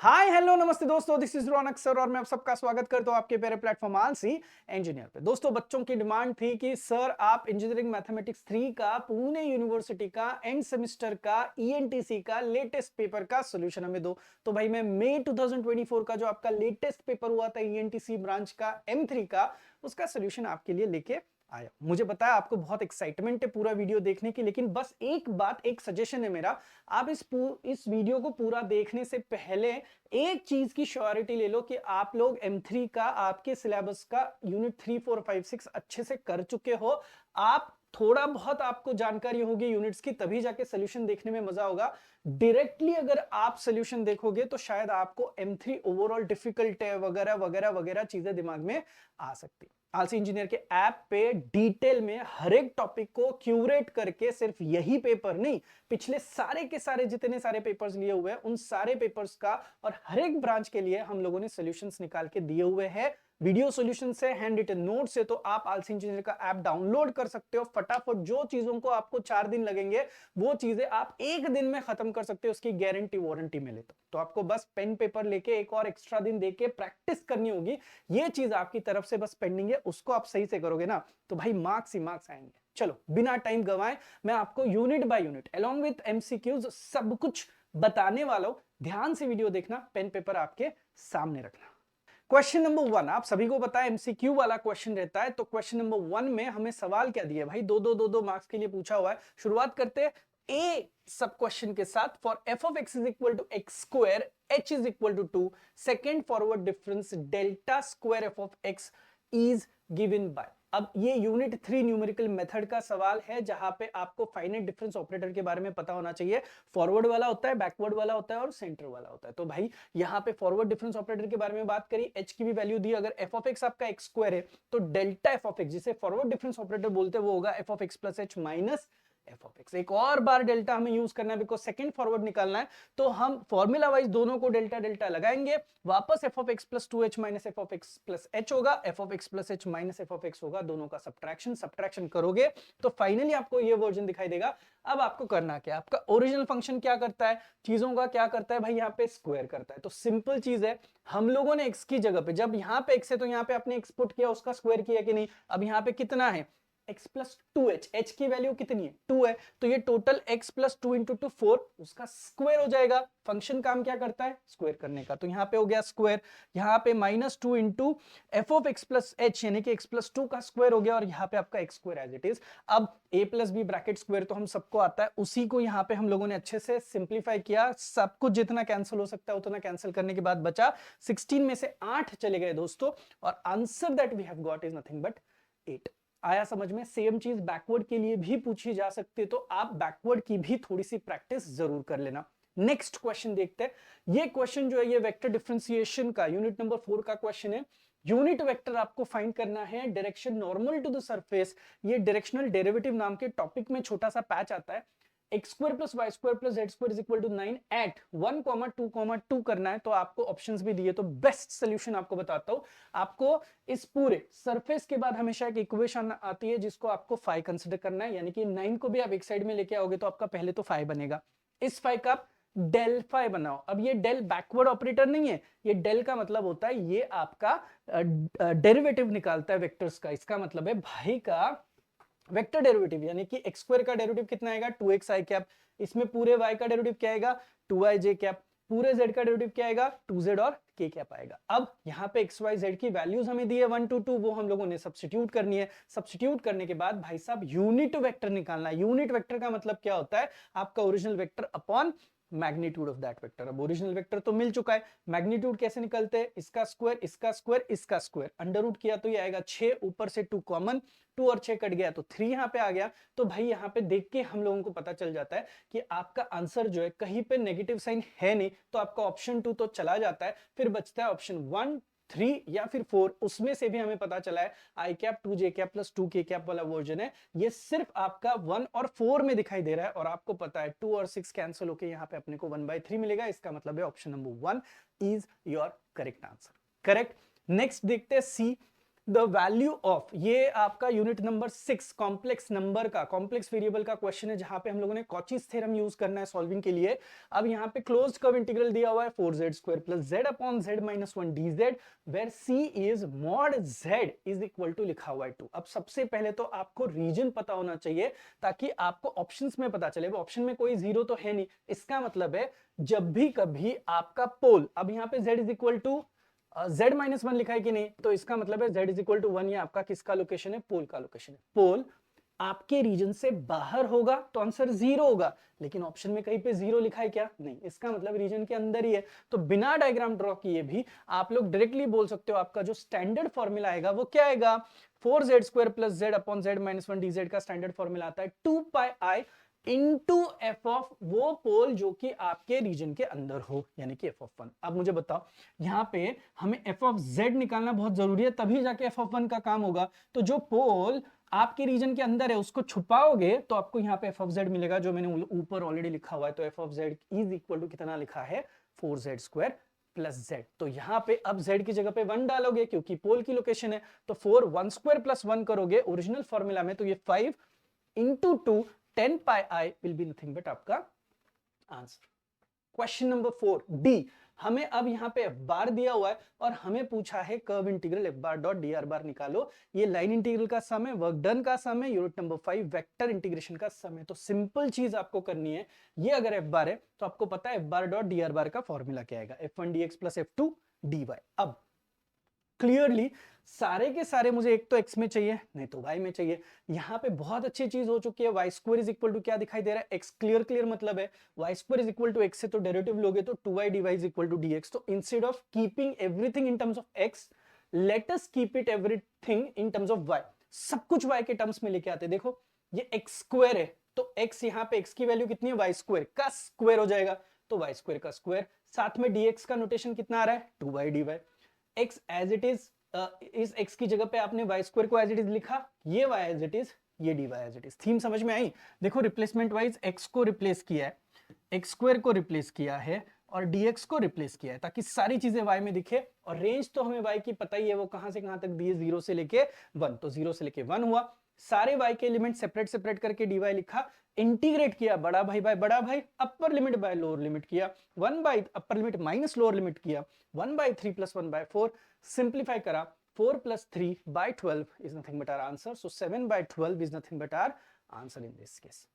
Hi hello नमस्ते दोस्तों, this is Raunak sir और मैं आप सबका स्वागत करता हूं आपके प्यारे प्लेटफॉर्म आलसी इंजीनियर पे। दोस्तों, बच्चों की डिमांड थी कि सर आप इंजीनियरिंग मैथमेटिक्स 3 का पुणे यूनिवर्सिटी का एंड सेमेस्टर का ईएनटीसी का लेटेस्ट पेपर का सॉल्यूशन हमें दो। तो भाई मैं मई 2024 का जो आपका लेटेस्ट पेपर हुआ था ईएनटीसी ब्रांच का M3 का, उसका सॉल्यूशन आपके लिए लेके आया। मुझे पता है आपको बहुत एक्साइटमेंट है पूरा वीडियो देखने की, लेकिन बस एक बात, एक सजेशन है मेरा, आप इस वीडियो को पूरा देखने से पहले एक चीज की श्योरिटी ले लो कि आप लोग M3 का, आपके सिलेबस का यूनिट 3, 4, 5, 6 अच्छे से कर चुके हो। आप थोड़ा बहुत आपको जानकारी होगी यूनिट्स की, तभी जाके सोल्यूशन देखने में मजा होगा। डायरेक्टली अगर आप सोल्यूशन देखोगे तो शायद आपको M3 ओवरऑल डिफिकल्ट है वगैरह वगैरह वगैरह चीजें दिमाग में आ सकती। आलसी इंजीनियर के ऐप पे डिटेल में हर एक टॉपिक को क्यूरेट करके, सिर्फ यही पेपर नहीं, पिछले सारे के सारे जितने सारे पेपर्स लिए हुए हैं उन सारे पेपर्स का और हर एक ब्रांच के लिए हम लोगों ने सॉल्यूशंस निकाल के दिए हुए हैं। वीडियो सॉल्यूशन से, हैंड रिटन नोट से, तो आप आलसी इंजीनियर का ऐप डाउनलोड कर सकते हो। फटाफट जो चीजों को आपको 4 दिन लगेंगे वो चीजें आप एक दिन में खत्म कर सकते हो, उसकी गारंटी वारंटी मिले तो आपको बस पेन पेपर लेके एक और एक्स्ट्रा दिन देके प्रैक्टिस करनी होगी। ये चीज आपकी तरफ से बस पेंडिंग है, उसको आप सही से करोगे ना तो भाई मार्क्स ही मार्क्स आएंगे। चलो बिना टाइम गवाए मैं आपको unit by unit along with MCQs सब कुछ बताने वाला हूं। ध्यान से वीडियो देखना, पेन पेपर आपके सामने रखना। क्वेश्चन नंबर 1 आप सभी को पता है एमसीक्यू वाला क्वेश्चन रहता है। तो क्वेश्चन नंबर 1 में हमें सवाल क्या दिया भाई, दो मार्क्स के लिए पूछा हुआ है। शुरुआत करते हैं ए सब क्वेश्चन के साथ। For F of X is equal to x square, H is equal to 2, second forward difference delta square F of X is given by. अब ये यूनिट 3 न्यूमेरिकल मेथड का सवाल है, जहां पे आपको फाइनाइट डिफरेंस ऑपरेटर के बारे में पता होना चाहिए। फॉरवर्ड वाला होता है, बैकवर्ड वाला होता है और सेंटर वाला होता है। तो भाई यहां पे फॉरवर्ड डिफरेंस ऑपरेटर के बारे में बात करी, एच की भी वैल्यू दी। अगर एफ ऑफ एक्स आपका एक्स स्क्वायर है तो डेल्टा एफ ऑफ एक्स, जिसे फॉरवर्ड डिफरेंस ऑपरेटर बोलते हैं, वो होगा F of X plus H minus F of x. एक और बार डेल्टा हमें यूज करना है बिकॉज सेकंड फॉरवर्ड निकालना है, तो हम फॉर्मूला वाइज दोनों को डेल्टा डेल्टा लगाएंगे। वापस F of X plus 2h minus F of X plus H होगा, F of X plus H minus F of X होगा। दोनों का सब्ट्रैक्शन करोगे तो फाइनली आपको ये वर्जन दिखाई देगा। अब आपको करना क्या, आपका ओरिजिनल फंक्शन क्या करता है, चीजों का क्या करता है भाई, यहाँ पे स्क्वायर करता है। तो सिंपल चीज है, हम लोगों ने x की जगह पे, जब यहाँ पे x है तो यहाँ पे आपने x पुट किया, उसका स्क्वायर किया कि नहीं। अब यहाँ पे कितना है, x प्लस 2h, h की वैल्यू कितनी है 2 है, तो ये टोटल x प्लस 2 इंटू 2 4, उसका स्क्वायर हो जाएगा। फंक्शन काम क्या करता है, स्क्वायर करने का। तो यहाँ पे हो गया स्क्वायर, यहाँ पे minus 2 into f of X plus H यानी कि x प्लस 2 का स्क्वायर हो गया, और यहाँ पे आपका x square as it is. अब a plus B bracket square तो हम सबको आता है, उसी को यहाँ पे हम लोगों ने अच्छे से सिंप्लीफाई किया। सब कुछ जितना कैंसिल हो सकता है उतना कैंसिल करने के बाद बचा 16 में से 8 चले गए दोस्तों, और answer that we have got is nothing but 8। आया समझ में। सेम चीज बैकवर्ड के लिए भी पूछी जा सकती है, तो आप बैकवर्ड की भी थोड़ी सी प्रैक्टिस जरूर कर लेना। नेक्स्ट क्वेश्चन देखते हैं। ये क्वेश्चन जो है ये वेक्टर डिफरेंशिएशन का यूनिट नंबर 4 का क्वेश्चन है। यूनिट वेक्टर आपको फाइंड करना है, direction normal to the surface. ये डायरेक्शनल डेरिवेटिव नाम के टॉपिक में छोटा सा पैच आता है। X square plus y square plus z square is equal to 9 at 1,2,2 करना है। तो आपको ऑप्शंस भी दिए, तो बेस्ट सोल्यूशन आपको बताता हूं। आपको इस पूरे सरफेस के बाद हमेशा एक इक्वेशन आती है जिसको आपको फाई कंसिडर करना है, यानी कि 9 को भी आप एक साइड में लेके आओगे तो आपका पहले तो फाई बनेगा। इस फाई का आप डेल फाई बनाओ। अब ये डेल बैकवर्ड ऑपरेटर नहीं है, ये डेल का मतलब होता है ये आपका डेरिवेटिव निकालता है वेक्टर्स का। इसका मतलब है भाई का वेक्टर डेरिवेटिव, यानी कि एक्स स्क्वायर का डेरिवेटिव कितना आएगा 2x आई कैप, इसमें पूरे y का डेरिवेटिव क्या आएगा 2i j कैप, पूरे z का डेरिवेटिव क्या आएगा 2z और k कैप आएगा। अब यहाँ पे x y z की वैल्यूज हमें दी है 1 2 2, वो हम लोगों ने सब्स्टिट्यूट करनी है। सब्स्टिट्यूट करने के बाद भाई साहब यूनिट वेक्टर निकालना है। यूनिट वेक्टर का मतलब क्या होता है, आपका original vector upon magnitude of that vector. अब ओरिजिनल वेक्टर तो मिल चुका है, मैग्नीट्यूड कैसे निकलते हैं, इसका स्क्वायर इसका स्क्वायर इसका स्क्वायर, अंडर रूट किया तो ये आएगा 6, ऊपर से 2 कॉमन, 2 और 6 कट गया तो 3 यहाँ पे आ गया। तो भाई यहाँ पे देख के हम लोगों को पता चल जाता है कि आपका आंसर जो है कहीं पे नेगेटिव साइन है नहीं, तो आपका ऑप्शन 2 तो चला जाता है, फिर बचता है ऑप्शन 1 3 या फिर 4। उसमें से भी हमें पता चला है आई कैप 2 जे कैप प्लस 2 के कैप वाला वर्जन है, ये सिर्फ आपका 1 और 4 में दिखाई दे रहा है, और आपको पता है 2 और 6 कैंसिल होकर यहाँ पे अपने को 1/3 मिलेगा। इसका मतलब है option number 1 is your correct answer. Correct. Next देखते हैं सी। द वैल्यू ऑफ, ये आपका यूनिट नंबर 6 कॉम्प्लेक्स नंबर का, कॉम्प्लेक्स वेरिएबल का क्वेश्चन है, जहां पे हम लोगों ने कॉचीज थ्योरम यूज करना है सॉल्विंग के लिए। अब यहाँ पे क्लोज्ड कर्व इंटीग्रल दिया हुआ है 4z² plus z upon z minus 1 dz, where c is mod z is equal to लिखा हुआ है 2। अब सबसे पहले तो आपको रीजन पता होना चाहिए ताकि आपको ऑप्शंस में पता चले। ऑप्शन में कोई जीरो तो है नहीं, इसका मतलब है जब भी कभी आपका पोल, अब यहाँ पे z is equal to z minus 1 लिखा है कि नहीं, तो इसका मतलब है z इज इक्वल टू 1, ये आपका किसका लोकेशन है, पोल का लोकेशन है। पोल आपके रीजन से बाहर होगा तो आंसर 0 होगा, लेकिन ऑप्शन में कहीं पे 0 लिखा है क्या, नहीं, इसका मतलब रीजन के अंदर ही है। तो बिना डायग्राम ड्रॉ किए भी आप लोग डायरेक्टली बोल सकते हो आपका जो स्टैंडर्ड फॉर्मूला आएगा वो क्या आएगा, 4z² plus z upon z minus 1 dz का स्टैंडर्ड फॉर्मूला आता है 2πi इंटू एफ ऑफ वो पोल जो कि आपके रीजन के अंदर हो, यानी कि एफ ऑफ 1। अब मुझे बताओ, यहाँ पे हमें एफ ऑफ जेड निकालना बहुत जरूरी है, तभी जाके एफ ऑफ 1 का काम होगा। तो जो पोल आपके रीजन के अंदर है उसको छुपाओगे तो आपको यहाँ पे एफ ऑफ जेड मिलेगा, जो मैंने ऊपर ऑलरेडी लिखा हुआ है। तो f of z is equal to कितना लिखा है, 4z² प्लस z। तो यहाँ पे अब z की जगह पे 1 डालोगे क्योंकि पोल की लोकेशन है, तो 4 1² प्लस 1 करोगे ओरिजिनल फॉर्मूला में, तो ये 5 into 2 10πi will be nothing but आपका आंसर। क्वेश्चन नंबर 4 डी, हमें अब यहाँ पे एफ बार दिया हुआ है और हमें पूछा है curve integral F bar dot d r बार निकालो। ये लाइन इंटीग्रल का सम है, वर्क डन का सम है, यूनिट नंबर 5 वेक्टर इंटीग्रेशन का सम है। तो सिंपल चीज आपको करनी है, ये अगर एफ बार है तो आपको पता है F bar dot d r बार का फॉर्मूला क्या आएगा, f1 dx plus f2 dy। अब क्लियरली सारे के सारे मुझे एक तो x में चाहिए नहीं तो y में चाहिए। यहां पे बहुत अच्छी चीज हो चुकी है, y square is equal to क्या दिखाई दे रहा है, x क्लियर मतलब है y square is equal to x से तो डेरिवेटिव लोगे तो 2y dy is equal to dx। तो instead of keeping everything in terms of x, let us keep it everything in terms of y। सब कुछ y के terms में लेके आते। देखो ये x स्क्वायर है तो x, यहाँ पे x की वैल्यू कितनी है, y स्क्वायर का स्क्वायर हो जाएगा, तो y स्क्वायर का स्क्वायर। साथ में dx का नोटेशन कितना आ रहा है, 2y dy। x as it is, इस x की जगह पे आपने y स्क्वायर को एज इट इज लिखा, ये y एज इट इज, ये dy as it is. Theme समझ में आई। देखो रिप्लेसमेंट वाइज x को रिप्लेस किया है, x स्क्वायर को रिप्लेस किया है और dx को रिप्लेस किया है ताकि सारी चीजें y में दिखे। और रेंज तो हमें y की पता ही है, वो कहां से कहां तक दी है, 0 से लेके 1, तो 0 से लेके 1 हुआ। सारे y के एलिमेंट सेपरेट करके dy लिखा, इंटीग्रेट किया बड़ा भाई बाय बड़ा भाई, upper limit by lower limit किया, 1 bye upper limit minus lower limit किया, 1/3 प्लस 1/4, सिंप्लीफाई करा, 4 plus 3 by 12 is nothing but our answer. So 7/12 is nothing but our answer in this case.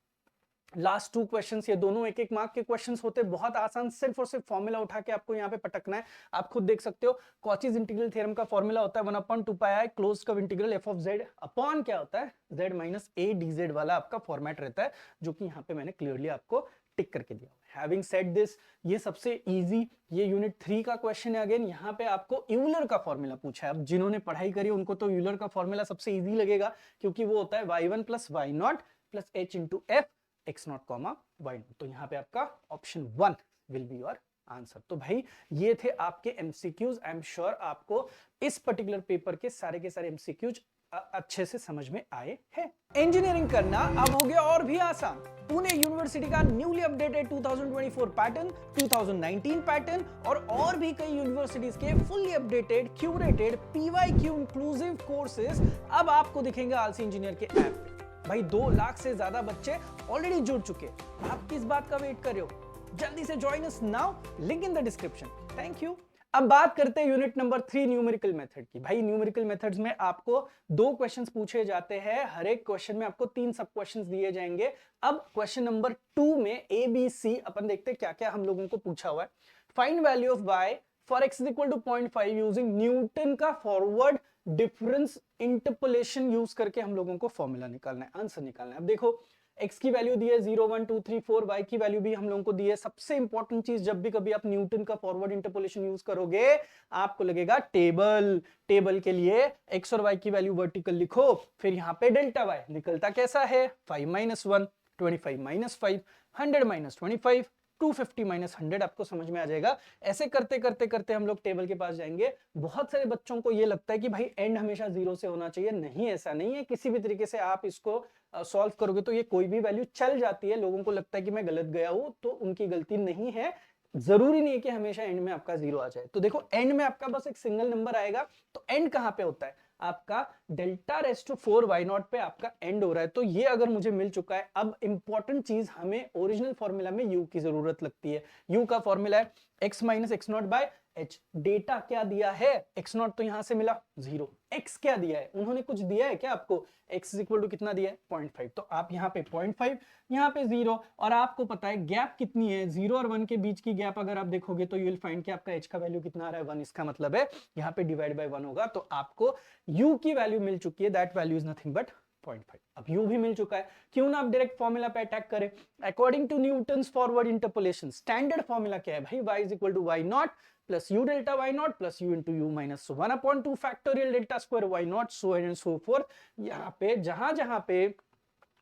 Last 2 questions, ये दोनों एक एक mark के questions होते हैं, बहुत आसान, सिर्फ और सिर्फ फॉर्मूला उठा के आपको यहाँ पे पटकना है। आप खुद देख सकते हो, कॉचीज इंटीग्रल थ्योरम का फॉर्मूला होता है 1/2πi closed curve integral F of Z upon क्या होता है, z माइनस a dz वाला आपका फॉर्मेट रहता है, जो कि यहाँ पे मैंने क्लियरली आपको टिक करके दिया। हैविंग सेड दिस, ये सबसे इजी, ये यूनिट 3 का क्वेश्चन है। अगेन यहाँ पे आपको यूलर का फॉर्मूला पूछा है। अब जिन्होंने पढ़ाई करी उनको तो यूलर का फॉर्मूला सबसे इजी लगेगा, क्योंकि वो होता है y1 plus y0 plus h into F x0 comma y0। तो यहाँ पे आपका option 1 will be your answer. तो भाई ये थे आपके एमसीक्यूज। आई एम श्योर आपको इस पर्टिकुलर पेपर के सारे एमसीक्यूज अच्छे से समझ में आए हैं। इंजीनियरिंग करना अब हो गया और भी आसान। पुणे यूनिवर्सिटी का न्यूली अपडेटेड 2024 पैटर्न, 2019 पैटर्न और भी कई यूनिवर्सिटीज के fully updated curated PYQ inclusive courses अब आपको दिखेंगे आलसी इंजीनियर के ऐप पे। भाई 2 लाख से ज्यादा बच्चे ऑलरेडी जुड़ चुके, आप किस बात का वेट कर रहे हो, जल्दी से join us now, link in the description. Thank you. अब बात करते हैं यूनिट नंबर 3 न्यूमेरिकल मेथड की। भाई न्यूमेरिकल मेथड्स में आपको 2 क्वेश्चंस पूछे जाते हैं, हर एक क्वेश्चन में आपको 3 सब क्वेश्चंस दिए जाएंगे। अब क्वेश्चन नंबर 2 में ABC अपन देखते हैं क्या क्या हम लोगों को पूछा हुआ है। Find value of y for x is equal to 0.5 using Newton का फॉरवर्ड डिफरेंस इंटरपोलेशन यूज करके हम लोगों को फॉर्मूला निकालना है, आंसर निकालना है। अब देखो x की वैल्यू दी है 0 1 2 3 4, y की वैल्यू भी हम लोगों को दी है। सबसे इंपॉर्टेंट चीज, जब भी कभी आप न्यूटन का फॉरवर्ड इंटरपोलेशन यूज करोगे आपको लगेगा टेबल के लिए x और y की वैल्यू वर्टिकल लिखो, फिर यहाँ पे डेल्टा y निकलता कैसा है, 5 - 1 25 - 5 100 - 25 250 - 100, आपको समझ में आ जाएगा। ऐसे करते करते हम लोग टेबल के पास जाएंगे। बहुत सारे बच्चों को ये लगता है कि भाई एंड हमेशा 0 से होना चाहिए, नहीं, ऐसा नहीं है। किसी भी तरीके से आप इसको सॉल्व करोगे तो ये कोई भी वैल्यू चल जाती है। लोगों को लगता है कि मैं गलत गया हूं, तो उनकी गलती नहीं है। जरूरी नहीं है कि हमेशा एंड में आपका 0 आ जाए। तो देखो एंड में आपका बस एक सिंगल नंबर आएगा, तो एंड कहां पे होता है, आपका डेल्टा रेस्ट टू 4y0 पे आपका एंड हो रहा है। तो ये अगर मुझे मिल चुका है, अब इंपॉर्टेंट चीज हमें ओरिजिनल फॉर्मूला में u की जरूरत लगती है। u का फॉर्मूला है x minus x not by H. Data क्या दिया है, एक्स नॉट तो यहां से मिला 0, x क्या दिया है, उन्होंने कुछ दिया है क्या आपको, x इज इक्वल टू कितना दिया है 0.5, तो आप यहाँ पे 0.5, यहाँ पे 0, और आपको पता है गैप कितनी है 0 और 1 के बीच की गैप अगर आप देखोगे तो यू विल फाइंड कि आपका h का वैल्यू कितना आ रहा है 1, इसका मतलब है यहाँ पे डिवाइड बाय 1 होगा, तो आपको u की वैल्यू मिल चुकी है, that value is nothing but 0.5। अब u भी मिल चुका है, क्यों ना आप डायरेक्ट फॉर्मूला पे अटैक करें। According to Newton's forward interpolation standard formula क्या है भाई, y is equal to y not plus u delta y not plus u into u minus 1/2 factorial delta square y not so and so forth. यहाँ पे जहां पे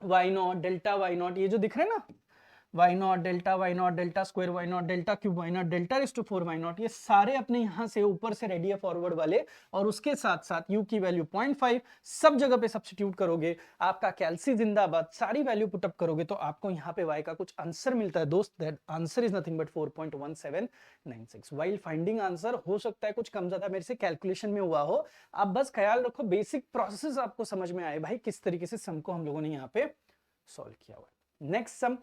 y not delta y not ये जो दिख रहे हैं ना, y not delta square y not delta cube y not delta raise to 4 y not, ये सारे अपने यहां से ऊपर से रेडी है फॉरवर्ड वाले, और उसके साथ साथ u की वैल्यू 0.5 सब जगह पे सब्स्टिट्यूट करोगे, आपका कैल्सी जिंदाबाद, सारी वैल्यू पुट अप करोगे तो आपको यहाँ पे y का कुछ आंसर मिलता है दोस्त, that answer is nothing but 4.1796। While finding answer हो सकता है कुछ कम ज्यादा मेरे से कैलकुलेशन में हुआ हो, आप बस ख्याल रखो बेसिक प्रोसेस आपको समझ में आए भाई किस तरीके से सम को हम लोगों ने यहाँ पे सॉल्व किया हुआ है। नेक्स्ट सम,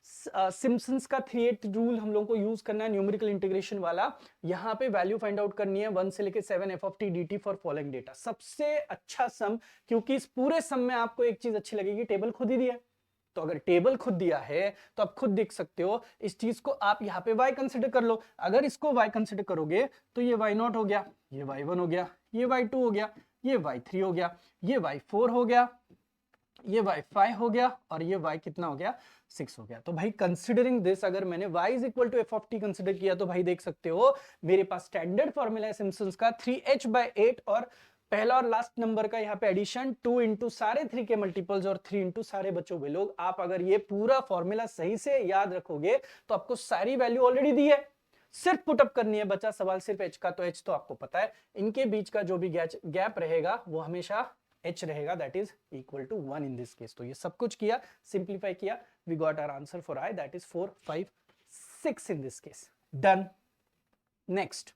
सिम्पसन्स का 3/8 रूल हम लोगों को यूज करना है, न्यूमेरिकल इंटीग्रेशन वाला। यहाँ पे वैल्यू फाइंड आउट करनी है 1 से लेके 7 F of T D T for following data. सबसे अच्छा सम, क्योंकि इस पूरे सम में आपको एक चीज अच्छी लगेगी, टेबल खुद ही दिया है, तो अगर टेबल खुद दिया है तो आप खुद देख सकते हो, इस चीज को आप यहाँ पे y कंसिडर कर लो। अगर इसको y कंसिडर करोगे तो ये y0 हो गया, ये y1 हो गया, ये y2 हो गया, ये y3 हो गया, ये y4 हो गया, ये y5 हो गया, और ये y कितना हो गया 6 हो गया। तो भाई कंसिडरिंग दिस, अगर मैंने y is equal to f of t consider किया तो भाई देख सकते हो मेरे पास स्टैंडर्ड फॉर्मूला है सिम्पसन्स का 3h/8, और पहला और लास्ट नंबर का यहाँ पे एडिशन 2 इंटू सारे 3 के मल्टीपल्स और 3 इंटू सारे बच्चों हुए लोग। आप अगर ये पूरा फॉर्मूला सही से याद रखोगे तो आपको सारी वैल्यू ऑलरेडी दी है, सिर्फ पुटअप करनी है, बचा सवाल सिर्फ h का। तो h तो आपको पता है, इनके बीच का जो भी गैप रहेगा वो हमेशा h रहेगा, that is equal to 1 in this case. तो ये सब कुछ किया, सिंप्लीफाई किया, we got our answer for i, that is 4, 5, 6 in this case. Done. Next,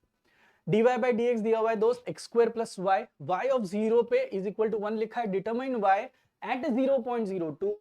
dy by dx दिया हुआ है दोस्त x square plus y, y of 0 पे इज इक्वल टू 1 लिखा है, determine y at 0.02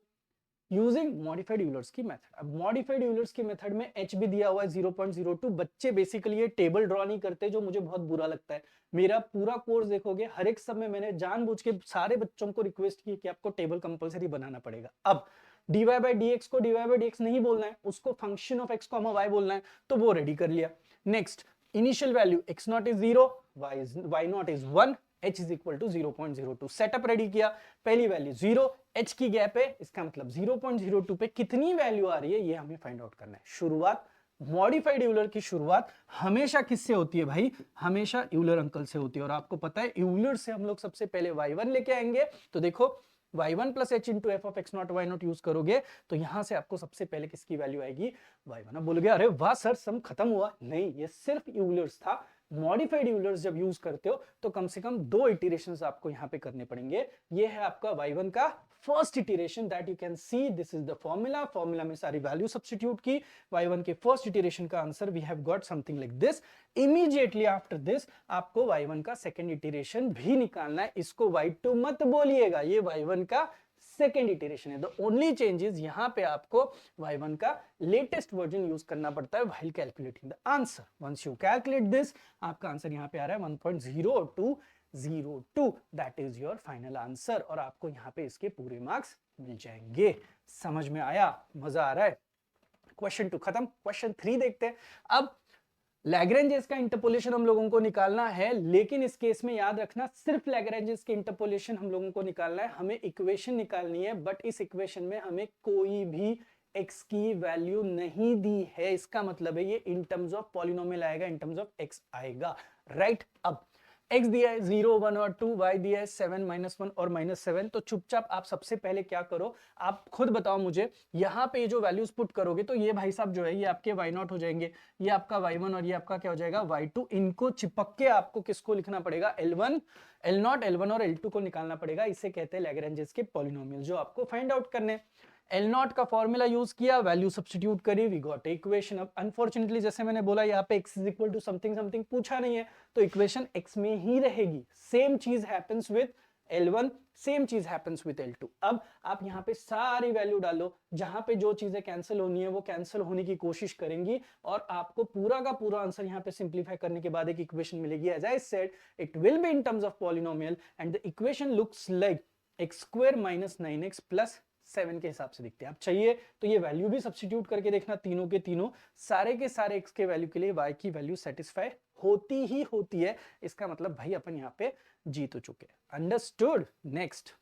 using modified Euler's की method. अब modified Euler's की मेथड में h भी दिया हुआ है 0.02। बच्चे बेसिकली ये टेबल ड्रॉ नहीं करते, जो मुझे बहुत बुरा लगता है। मेरा पूरा कोर्स देखोगे, हर एक सब में मैंने जानबूझ के सारे बच्चों को रिक्वेस्ट की कि आपको टेबल कंपलसरी बनाना पड़ेगा। अब dy बाई dx को dy बाई dx नहीं बोलना है, उसको फंक्शन ऑफ x, y बोलना है, तो वो रेडी कर लिया। Next, initial value x not is 0, y not is 1, h is equal to 0.02। Setup ready किया, पहली वैल्यू 0, h की गैप है, इसका मतलब 0.02 पे कितनी वैल्यू आ रही है ये हमें फाइंड आउट करना है। शुरुआत मॉडिफाइड यूलर की शुरुआत हमेशा किससे होती है भाई, हमेशा यूलर अंकल से होती है, और आपको पता है यूलर से हम लोग सबसे पहले y1 लेके आएंगे। तो देखो y1 plus h into f of x not y not use करोगे तो यहां से आपको सबसे पहले किसकी वैल्यू आएगी, y1। अब बोलोगे अरे वाह सर सम खत्म हुआ, नहीं, ये सिर्फ यूलर्स था। मॉडिफाइड यूलर्स जब यूज करते हो तो कम से कम 2 इटरेशंस आपको यहाँ पे करने पड़ेंगे। ये है आपका y1 का first iteration, that you can see, this is the formula. Formula में सारी वैल्यू सब्स्टिट्यूट की, y1 के फर्स्ट इटरेशन का answer we have got something like this. Immediately after this आपको y1 का सेकंड इटरेशन भी निकालना है, इसको y2 मत बोलिएगा, ये y1 का सेकेंड इटरेशन है। द ओनली चेंज इज यहाँ पे आपको y1 का लेटेस्ट वर्जन यूज करना पड़ता है while calculating the answer. Once you calculate this, आपका आंसर यहाँ पे आ रहा है 1.0202, that is your final answer, और आपको यहाँ पे इसके पूरे मार्क्स मिल जाएंगे। समझ में आया, मजा आ रहा है। क्वेश्चन 2 खत्म। क्वेश्चन 3 देखते हैं। अब लैग्रेंजेस का इंटरपोलेशन हम लोगों को निकालना है, लेकिन इस केस में याद रखना सिर्फ लैग्रेंजेस के इंटरपोलेशन हम लोगों को निकालना है, हमें इक्वेशन निकालनी है, बट इस इक्वेशन में हमें कोई भी x की वैल्यू नहीं दी है। इसका मतलब है ये इन टर्म्स ऑफ पॉलिनोमियल आएगा, इन टर्म्स ऑफ x आएगा, राइट। अब x दिया है 0, 1 और 2, y दिया है 7, -1 और -7। तो चुपचाप आप सबसे पहले क्या करो, आप खुद बताओ मुझे, यहाँ पे जो वैल्यूज पुट करोगे तो ये भाई साहब जो है ये आपके y0 हो जाएंगे, ये आपका y1 और ये आपका क्या हो जाएगा y2। इनको चिपक के आपको किसको लिखना पड़ेगा, L1, L0, L1 और L2 को निकालना पड़ेगा। इसे कहते हैं लैग्रेंजेस के पॉलिनोमियल, जो आपको फाइंड आउट करने। एल नॉट का फॉर्मूला यूज किया, वैल्यू सब्स्टिट्यूट करी, वी गॉट इक्वेशन। अब अनफॉर्चुनेटली जैसे मैंने बोला यहाँ पे x is equal to something something पूछा नहीं है, तो इक्वेशन x में ही रहेगी। सेम चीज हैपेंस विद L1, सेम चीज हैपेंस विद L2। अब आप यहाँ पे सारी वैल्यू डालो, जहां पे जो चीजें कैंसिल होनी है वो कैंसिल होने की कोशिश करेंगी, और आपको पूरा का पूरा आंसर यहाँ पे सिंप्लीफाई करने के बाद एक इक्वेशन मिलेगी। As I said, it will be in terms of polynomial and the equation looks like x square minus 9x plus 7 के हिसाब से दिखते हैं। आप चाहिए तो ये वैल्यू भी सब्स्टिट्यूट करके देखना, तीनों के तीनों सारे के सारे x के वैल्यू के लिए y की वैल्यू सेटिस्फाई होती ही होती है। इसका मतलब भाई अपन यहाँ पे जीत हो चुके हैं। Understood. Next,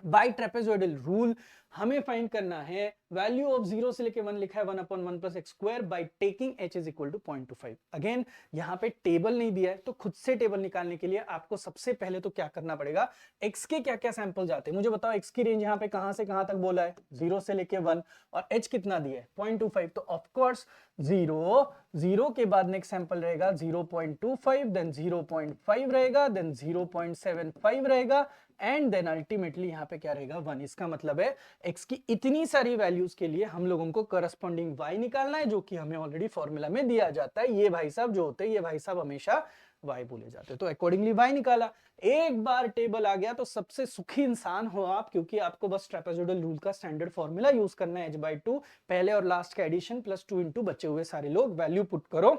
by trapezoidal rule हमें फाइंड करना है वैल्यू ऑफ 0 से लेके 1 लिखा है 1/1 plus x square by taking h is equal to 0.25। Again यहाँ पे टेबल नहीं दिया है, तो खुद से टेबल निकालने के लिए आपको सबसे पहले तो क्या करना पड़ेगा, x के क्या क्या सैंपल जाते हैं मुझे बताओ। x की रेंज यहाँ पे कहां से कहां तक बोला है, 0 से लेके 1, और h कितना दिया है 0.25। तो ऑफकोर्स 0 के बाद नेक्स्ट सैंपल रहेगा 0.25, देन 0.5 रहेगा, देन 0.75 रहेगा, एंड देन अल्टीमेटली यहाँ पे क्या रहेगा 1। इसका मतलब है x की इतनी सारी वैल्यूज के लिए हम लोगों को करस्पॉन्डिंग y निकालना है, जो कि हमें ऑलरेडी फॉर्मूला में दिया जाता है। ये भाई साहब जो होते हैं, ये भाई साहब हमेशा y बोले जाते हैं, तो अकॉर्डिंगली y निकाला। एक बार टेबल आ गया तो सबसे सुखी इंसान हो आप, क्योंकि आपको बस ट्रेपेजोइडल रूल का स्टैंडर्ड फॉर्मूला यूज करना है h/2, पहले और लास्ट का एडिशन प्लस 2 इंटू बचे हुए सारे लोग, वैल्यू पुट करो,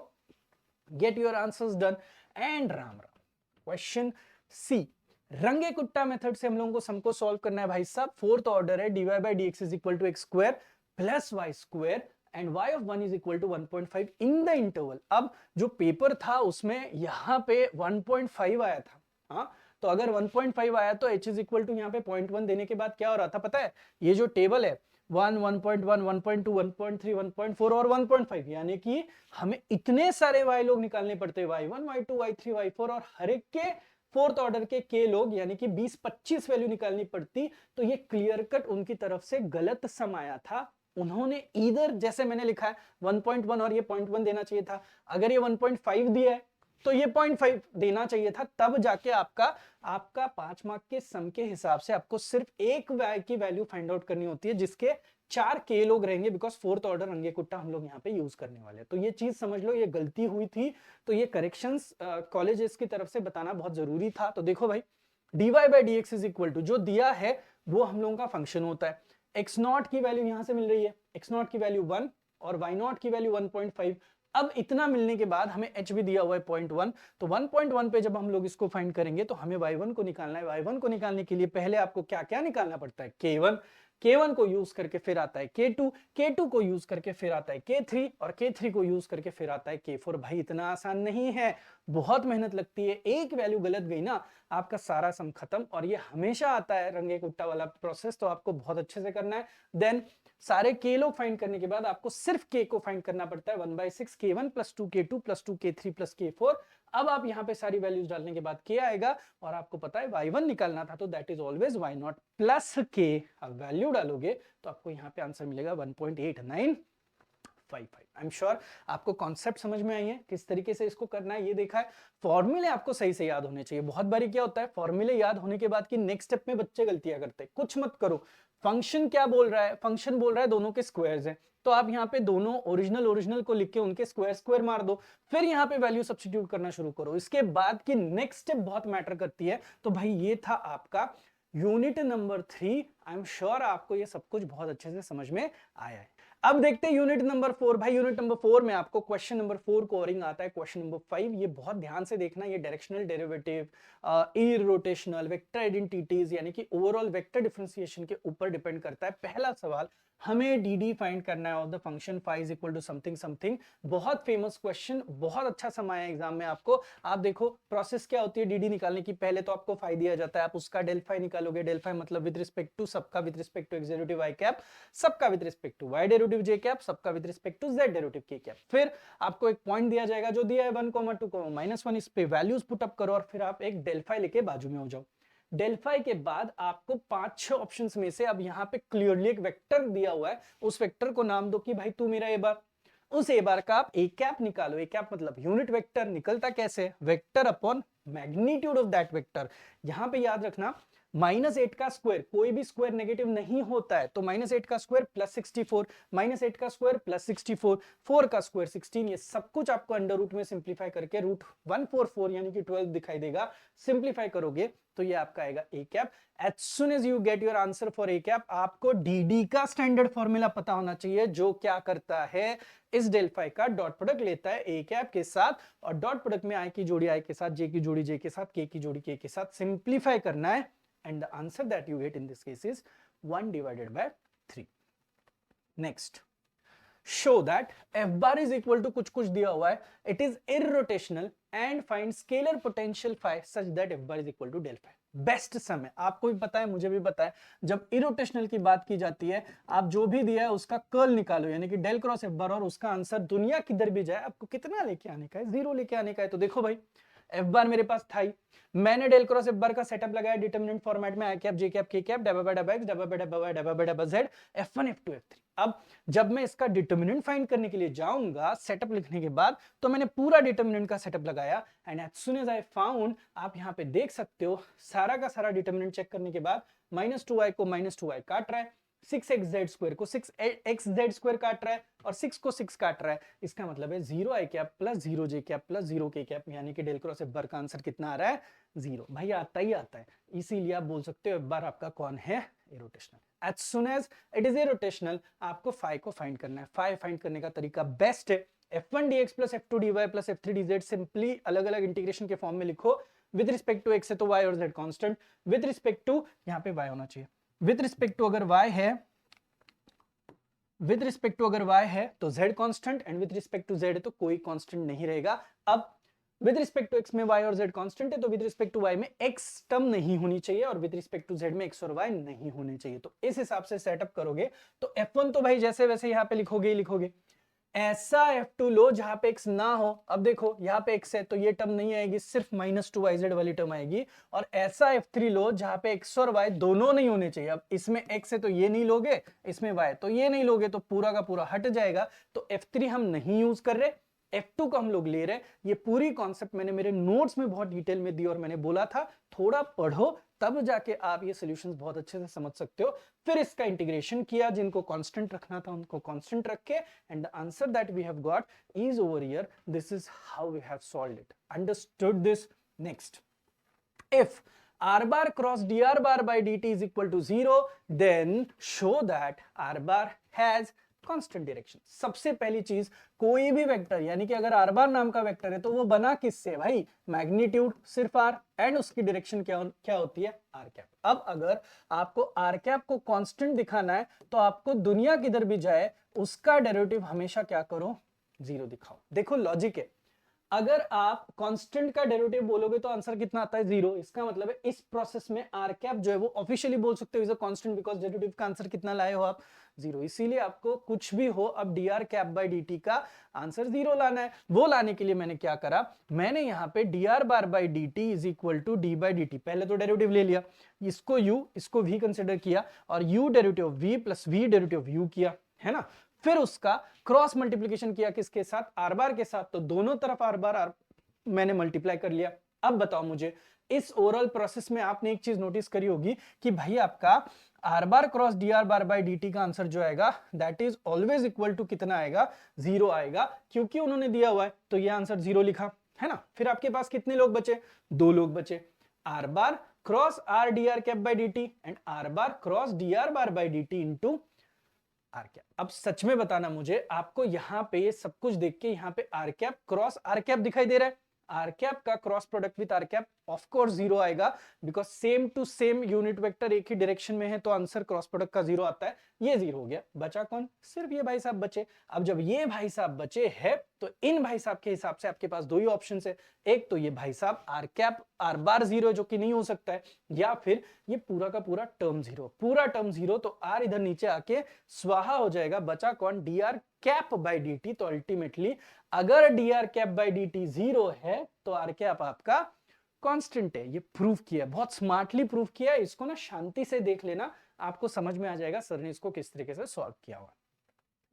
get your answers done, and Ram Ram. Question C, Runge Kutta method से हम लोगों को सम को सॉल्व करना है भाई साहब। फोर्थ ऑर्डर है, dy by dx is equal to x square plus y square and y of 1 is equal to 1.5 in the interval. अब जो पेपर था उसमें यहाँ पे 1.5 आया था, हाँ, तो अगर 1.5 आया तो h इज इक्वल टू यहाँ पे 0.1 देने के बाद क्या हो रहा था पता है, ये जो टेबल है 1, 1.1, 1.2, 1.3, 1.4 और 1.5, यानी कि हमें इतने सारे y लोग निकालने पड़ते हैं, y1, y2, y3, y4, और हर एक के फोर्थ ऑर्डर के k लोग, यानी कि 20-25 वैल्यू निकालनी पड़ती। तो ये क्लियर कट उनकी तरफ से गलत सम आया था। उन्होंने इधर जैसे मैंने लिखा है 1.1 और ये 0.1 देना चाहिए था, अगर ये 1.5 दिया है तो ये 0.5 देना चाहिए था, तब जाके आपका 5 मार्क के सम के हिसाब से आपको सिर्फ एक y की वैल्यू फाइंड आउट करनी होती है, जिसके 4 k लोग रहेंगे, बिकॉज फोर्थ ऑर्डर रंगे कुट्टा हम लोग यहाँ पे यूज करने वाले हैं। तो ये चीज समझ लो, ये गलती हुई थी, तो ये करेक्शंस कॉलेजेस की तरफ से बताना बहुत जरूरी था। तो देखो भाई, dy by dx is equal to जो दिया है वो हम लोगों का फंक्शन होता है। x नॉट की वैल्यू यहां से मिल रही है, x नॉट की वैल्यू 1 और y नॉट की वैल्यू 1.5। अब इतना मिलने के बाद हमें h भी दिया हुआ है 0.1, तो 1.1 पे जब हम लोग इसको फाइंड करेंगे तो हमें y1 को निकालना है। y1 को निकालने के लिए पहले आपको क्या क्या निकालना पड़ता है, k1 को यूज करके फिर आता है k2 को यूज करके फिर आता है k3 और k3 को यूज करके फिर आता है k4। भाई इतना आसान नहीं है, बहुत मेहनत लगती है। एक वैल्यू गलत गई ना, आपका सारा सम खत्म, और ये हमेशा आता है रंगे कुट्टा वाला प्रोसेस, तो आपको बहुत अच्छे से करना है। देन सारे k लोग फाइंड करने के बाद आपको सिर्फ k को फाइंड करना पड़ता है, 1/6 k1 plus 2 k2 plus 2 k3 plus k4। अब आप यहाँ पे सारी वैल्यूज डालने के बाद k आएगा, और आपको पता है y1 निकालना था, तो that is always y not plus k। अब वैल्यू डालोगे तो आपको यहाँ पे आंसर मिलेगा 1.8955। आई एम श्योर आपको कॉन्सेप्ट समझ में आई है, किस तरीके से इसको करना है ये देखा है। फॉर्मूले आपको सही से याद होने चाहिए। बहुत बारी क्या होता है, फॉर्मूले याद होने के बाद की नेक्स्ट स्टेप में बच्चे गलतियां करते हैं। कुछ मत करो, फंक्शन क्या बोल रहा है, फंक्शन बोल रहा है दोनों के स्क्वायर्स हैं, तो आप यहाँ पे दोनों ओरिजिनल को लिख के उनके स्क्वायर मार दो, फिर यहाँ पे वैल्यू सब्स्टिट्यूट करना शुरू करो। इसके बाद की नेक्स्ट स्टेप बहुत मैटर करती है। तो भाई ये था आपका unit number 3। I am sure आपको ये सब कुछ बहुत अच्छे से समझ में आया है। अब देखते हैं यूनिट नंबर 4। भाई यूनिट नंबर 4 में आपको क्वेश्चन नंबर 4 कवरिंग आता है, क्वेश्चन नंबर 5। ये बहुत ध्यान से देखना, ये डायरेक्शनल डेरिवेटिव, इररोटेशनल, वेक्टर आइडेंटिटीज, यानी कि ओवरऑल वेक्टर डिफरेंशिएशन के ऊपर डिपेंड करता है। पहला सवाल, हमें dd फाइंड करना है of the function phi is equal to something something. बहुत फेमस क्वेश्चन, बहुत अच्छा समय है एग्जाम में आपको। आप देखो प्रोसेस क्या होती है dd निकालने की, पहले तो आपको phi दिया जाता है, आप उसका डेल फाई निकालोगे। डेल फाई मतलब विद रिस्पेक्ट टू सबका with respect to x derivative y cap, सबका with respect to y derivative j cap, सबका with respect to z derivative k cap. फिर आपको एक पॉइंट दिया जाएगा जो दिया है 1, 2, -1, इस पे वैल्यूज पुटअप करो और फिर आप एक डेल फाई लेके बाजू में हो जाओ। डेल्फाई के बाद आपको 5-6 ऑप्शंस में से, अब यहाँ पे क्लियरली एक वेक्टर दिया हुआ है, उस वेक्टर को नाम दो कि भाई तू मेरा ए बार। उस ए बार का आप ए कैप निकालो। ए कैप मतलब यूनिट वेक्टर, निकलता कैसे, vector upon magnitude of that vector. यहां पे याद रखना -8 का स्क्वायर, कोई भी स्क्वायर नेगेटिव नहीं होता है, तो -8 का स्क्वायर +64, -8 का स्क्वायर +64, 4 का स्क्वायर 16, ये सब कुछ आपको अंडर रूट में सिंप्लीफाई करके √144 यानी कि 12 दिखाई देगा। सिंप्लीफाई करोगे तो ये आपका आएगा a cap. As soon as you get your answer for a cap, आपको डी का स्टैंडर्ड फॉर्मूला पता होना चाहिए, जो क्या करता है, इस डेल फाई का डॉट प्रोडक्ट लेता है ए कैप के साथ, और डॉट प्रोडक्ट में आई की जोड़ी आई के साथ, जे की जोड़ी जे के साथ, के की जोड़ी के साथ सिंप्लीफाई करना है, and the answer that you get in this case is 1/3। Next, show that F bar is equal to कुछ कुछ दिया हुआ है, it is irrotational and find scalar potential phi such that F bar is equal to del phi. Best sum है, आपको भी पता है, मुझे भी पता है, जब इरोटेशनल की बात की जाती है, आप जो भी दिया है उसका कर्ल निकालो, यानी कि डेल क्रॉस एफ बार, और उसका आंसर दुनिया किधर भी जाए आपको कितना लेके आने का है, 0 लेके आने का है। तो देखो भाई, एफ बार मेरे पास था ही, मैंने डेल क्रॉस एफ बार का सेटअप लगाया डिटरमिनेंट फॉर्मेट में, आई कैप जे कैप के कैप डबा बाय डबा एक्स डबा बाय डबा वाई डबा बाय डबा जेड f1 f2 f3। अब जब मैं इसका डिटरमिनेंट फाइंड करने के लिए जाऊंगा सेटअप लिखने के बाद, तो मैंने पूरा डिटरमिनेंट का सेटअप लगाया, and as soon as I found, आप यहां पे देख सकते हो, सारा का सारा डिटरमिनेंट चेक करने के बाद -2y को -2y काट रहा है, 6xz² को 6xz² काट रहा है, और 6 को 6 काट रहा है, इसका मतलब है 0i cap plus 0j cap plus 0k cap, यानी कि डेल क्रॉस एफ बार का आंसर कितना आ रहा है, 0। भाई आता ही आता है, इसीलिए आप बोल सकते हो एफ बार आपका कौन है, irrotational. As soon as it is irrotational, आपको फाई को फाइंड करना है। फाई फाइंड करने का तरीका बेस्ट है, f1 dx plus f2 dy plus f3 dz, simply अलग अलग इंटीग्रेशन के फॉर्म में लिखो। विद रिस्पेक्ट टू x है तो y और z constant, with respect to यहाँ पे y होना चाहिए, विद रिस्पेक्ट टू अगर y है, विद रिस्पेक्ट टू अगर y है तो z constant, and with respect to z है तो कोई कांस्टेंट नहीं रहेगा। अब विद रिस्पेक्ट टू x में y और z कांस्टेंट है, तो विद रिस्पेक्ट टू y में x टर्म नहीं होनी चाहिए, और विद रिस्पेक्ट टू z में x और y नहीं होने चाहिए। तो इस हिसाब से सेटअप करोगे तो f1 तो भाई जैसे वैसे यहाँ पे लिखोगे ही लिखोगे। ऐसा f2 लो जहां पे x ना हो, अब देखो यहाँ पे x है तो ये टर्म नहीं आएगी, सिर्फ -2yz वाली टर्म आएगी, और ऐसा f3 लो जहां पे x और y दोनों नहीं होने चाहिए। अब इसमें x है तो ये नहीं लोगे, इसमें y तो ये नहीं लोगे, तो पूरा का पूरा हट जाएगा, तो f3 हम नहीं यूज कर रहे, F2 को हम लोग ले रहे हैं। ये पूरी कॉन्सेप्ट मैंने मेरे नोट्स में बहुत डिटेल में दी, और मैंने बोला था थोड़ा पढ़ो तब जाके आप ये सॉल्यूशंस बहुत अच्छे से समझ सकते हो। फिर इसका इंटीग्रेशन किया, जिनको कांस्टेंट रखना था उनको कांस्टेंट रख के, and the answer that we have got is over here. This is how we have solved it. Understood this? Next, if r bar cross dr bar by dt is equal to 0, then show that r bar has constant direction. सबसे पहली चीज, कोई भी vector, यानी कि अगर r बार नाम का वेक्टर है तो वो बना किससे भाई, मैग्नीट्यूड सिर्फ r, एंड उसकी डायरेक्शन क्या होती है, r कैप। अब अगर आपको r कैप को कांस्टेंट दिखाना है तो आपको दुनिया किधर भी जाए उसका डेरिवेटिव हमेशा क्या करो, 0 दिखाओ। देखो लॉजिक है, अगर आप कांस्टेंट का डेरिवेटिव बोलोगे तो आंसर कितना आता है, 0। इसका मतलब है इस प्रोसेस में r कैप जो है वो ऑफिशियली बोल सकते हो is a constant, because derivative का आंसर कितना लाए हो आप, 0। इसीलिए आपको कुछ भी हो, अब dr कैप बाय dt का आंसर 0 लाना है। वो लाने के लिए मैंने क्या करा, मैंने यहाँ पे dr bar by dt is equal to d by dt, पहले तो डेरिवेटिव ले लिया, इसको u इसको v कंसिडर किया, और u derivative v plus v derivative u किया, है ना। फिर उसका क्रॉस मल्टीप्लिकेशन किया किसके साथ, आर बार के साथ, तो दोनों तरफ आर बार आर मैंने मल्टीप्लाई कर लिया। अब बताओ मुझे, इस ओरल प्रोसेस में आपने एक चीज नोटिस करी होगी कि भाई आपका r bar cross d r bar by d t का आंसर जो आएगा that is always equal to कितना आएगा, 0 आएगा, क्योंकि उन्होंने दिया हुआ है तो ये आंसर 0 लिखा, है ना। फिर आपके पास कितने लोग बचे, 2 लोग बचे, r bar cross r d r cap by d t and r bar cross d r bar by d t into r cap. अब सच में बताना मुझे, आपको यहां पे ये सब कुछ देख के यहाँ पे r cap cross r cap दिखाई दे रहा है, आर कैप का cross product with r cap of course 0 आएगा, because same to same unit vector एक ही डायरेक्शन में है, तो आंसर क्रॉस प्रोडक्ट का 0 आता है। ये 0 हो गया, बचा कौन, सिर्फ ये भाई साहब बचे। अब जब ये भाई साहब बचे हैं तो इन भाई साहब के हिसाब से आपके पास 2 ही ऑप्शन है, एक तो ये भाई साहब आर कैप आर बार 0 जो कि नहीं हो सकता है, या फिर ये पूरा का पूरा टर्म 0, पूरा टर्म 0, तो आर इधर नीचे आके स्वाहा हो जाएगा, बचा कौन, D r cap by d T. तो अल्टीमेटली अगर D r cap by d T 0 है तो आर कैप आपका कांस्टेंट है। ये प्रूव किया, बहुत स्मार्टली प्रूव किया, इसको ना शांति से देख लेना, आपको समझ में आ जाएगा सर ने इसको किस तरीके से सॉल्व किया हुआ।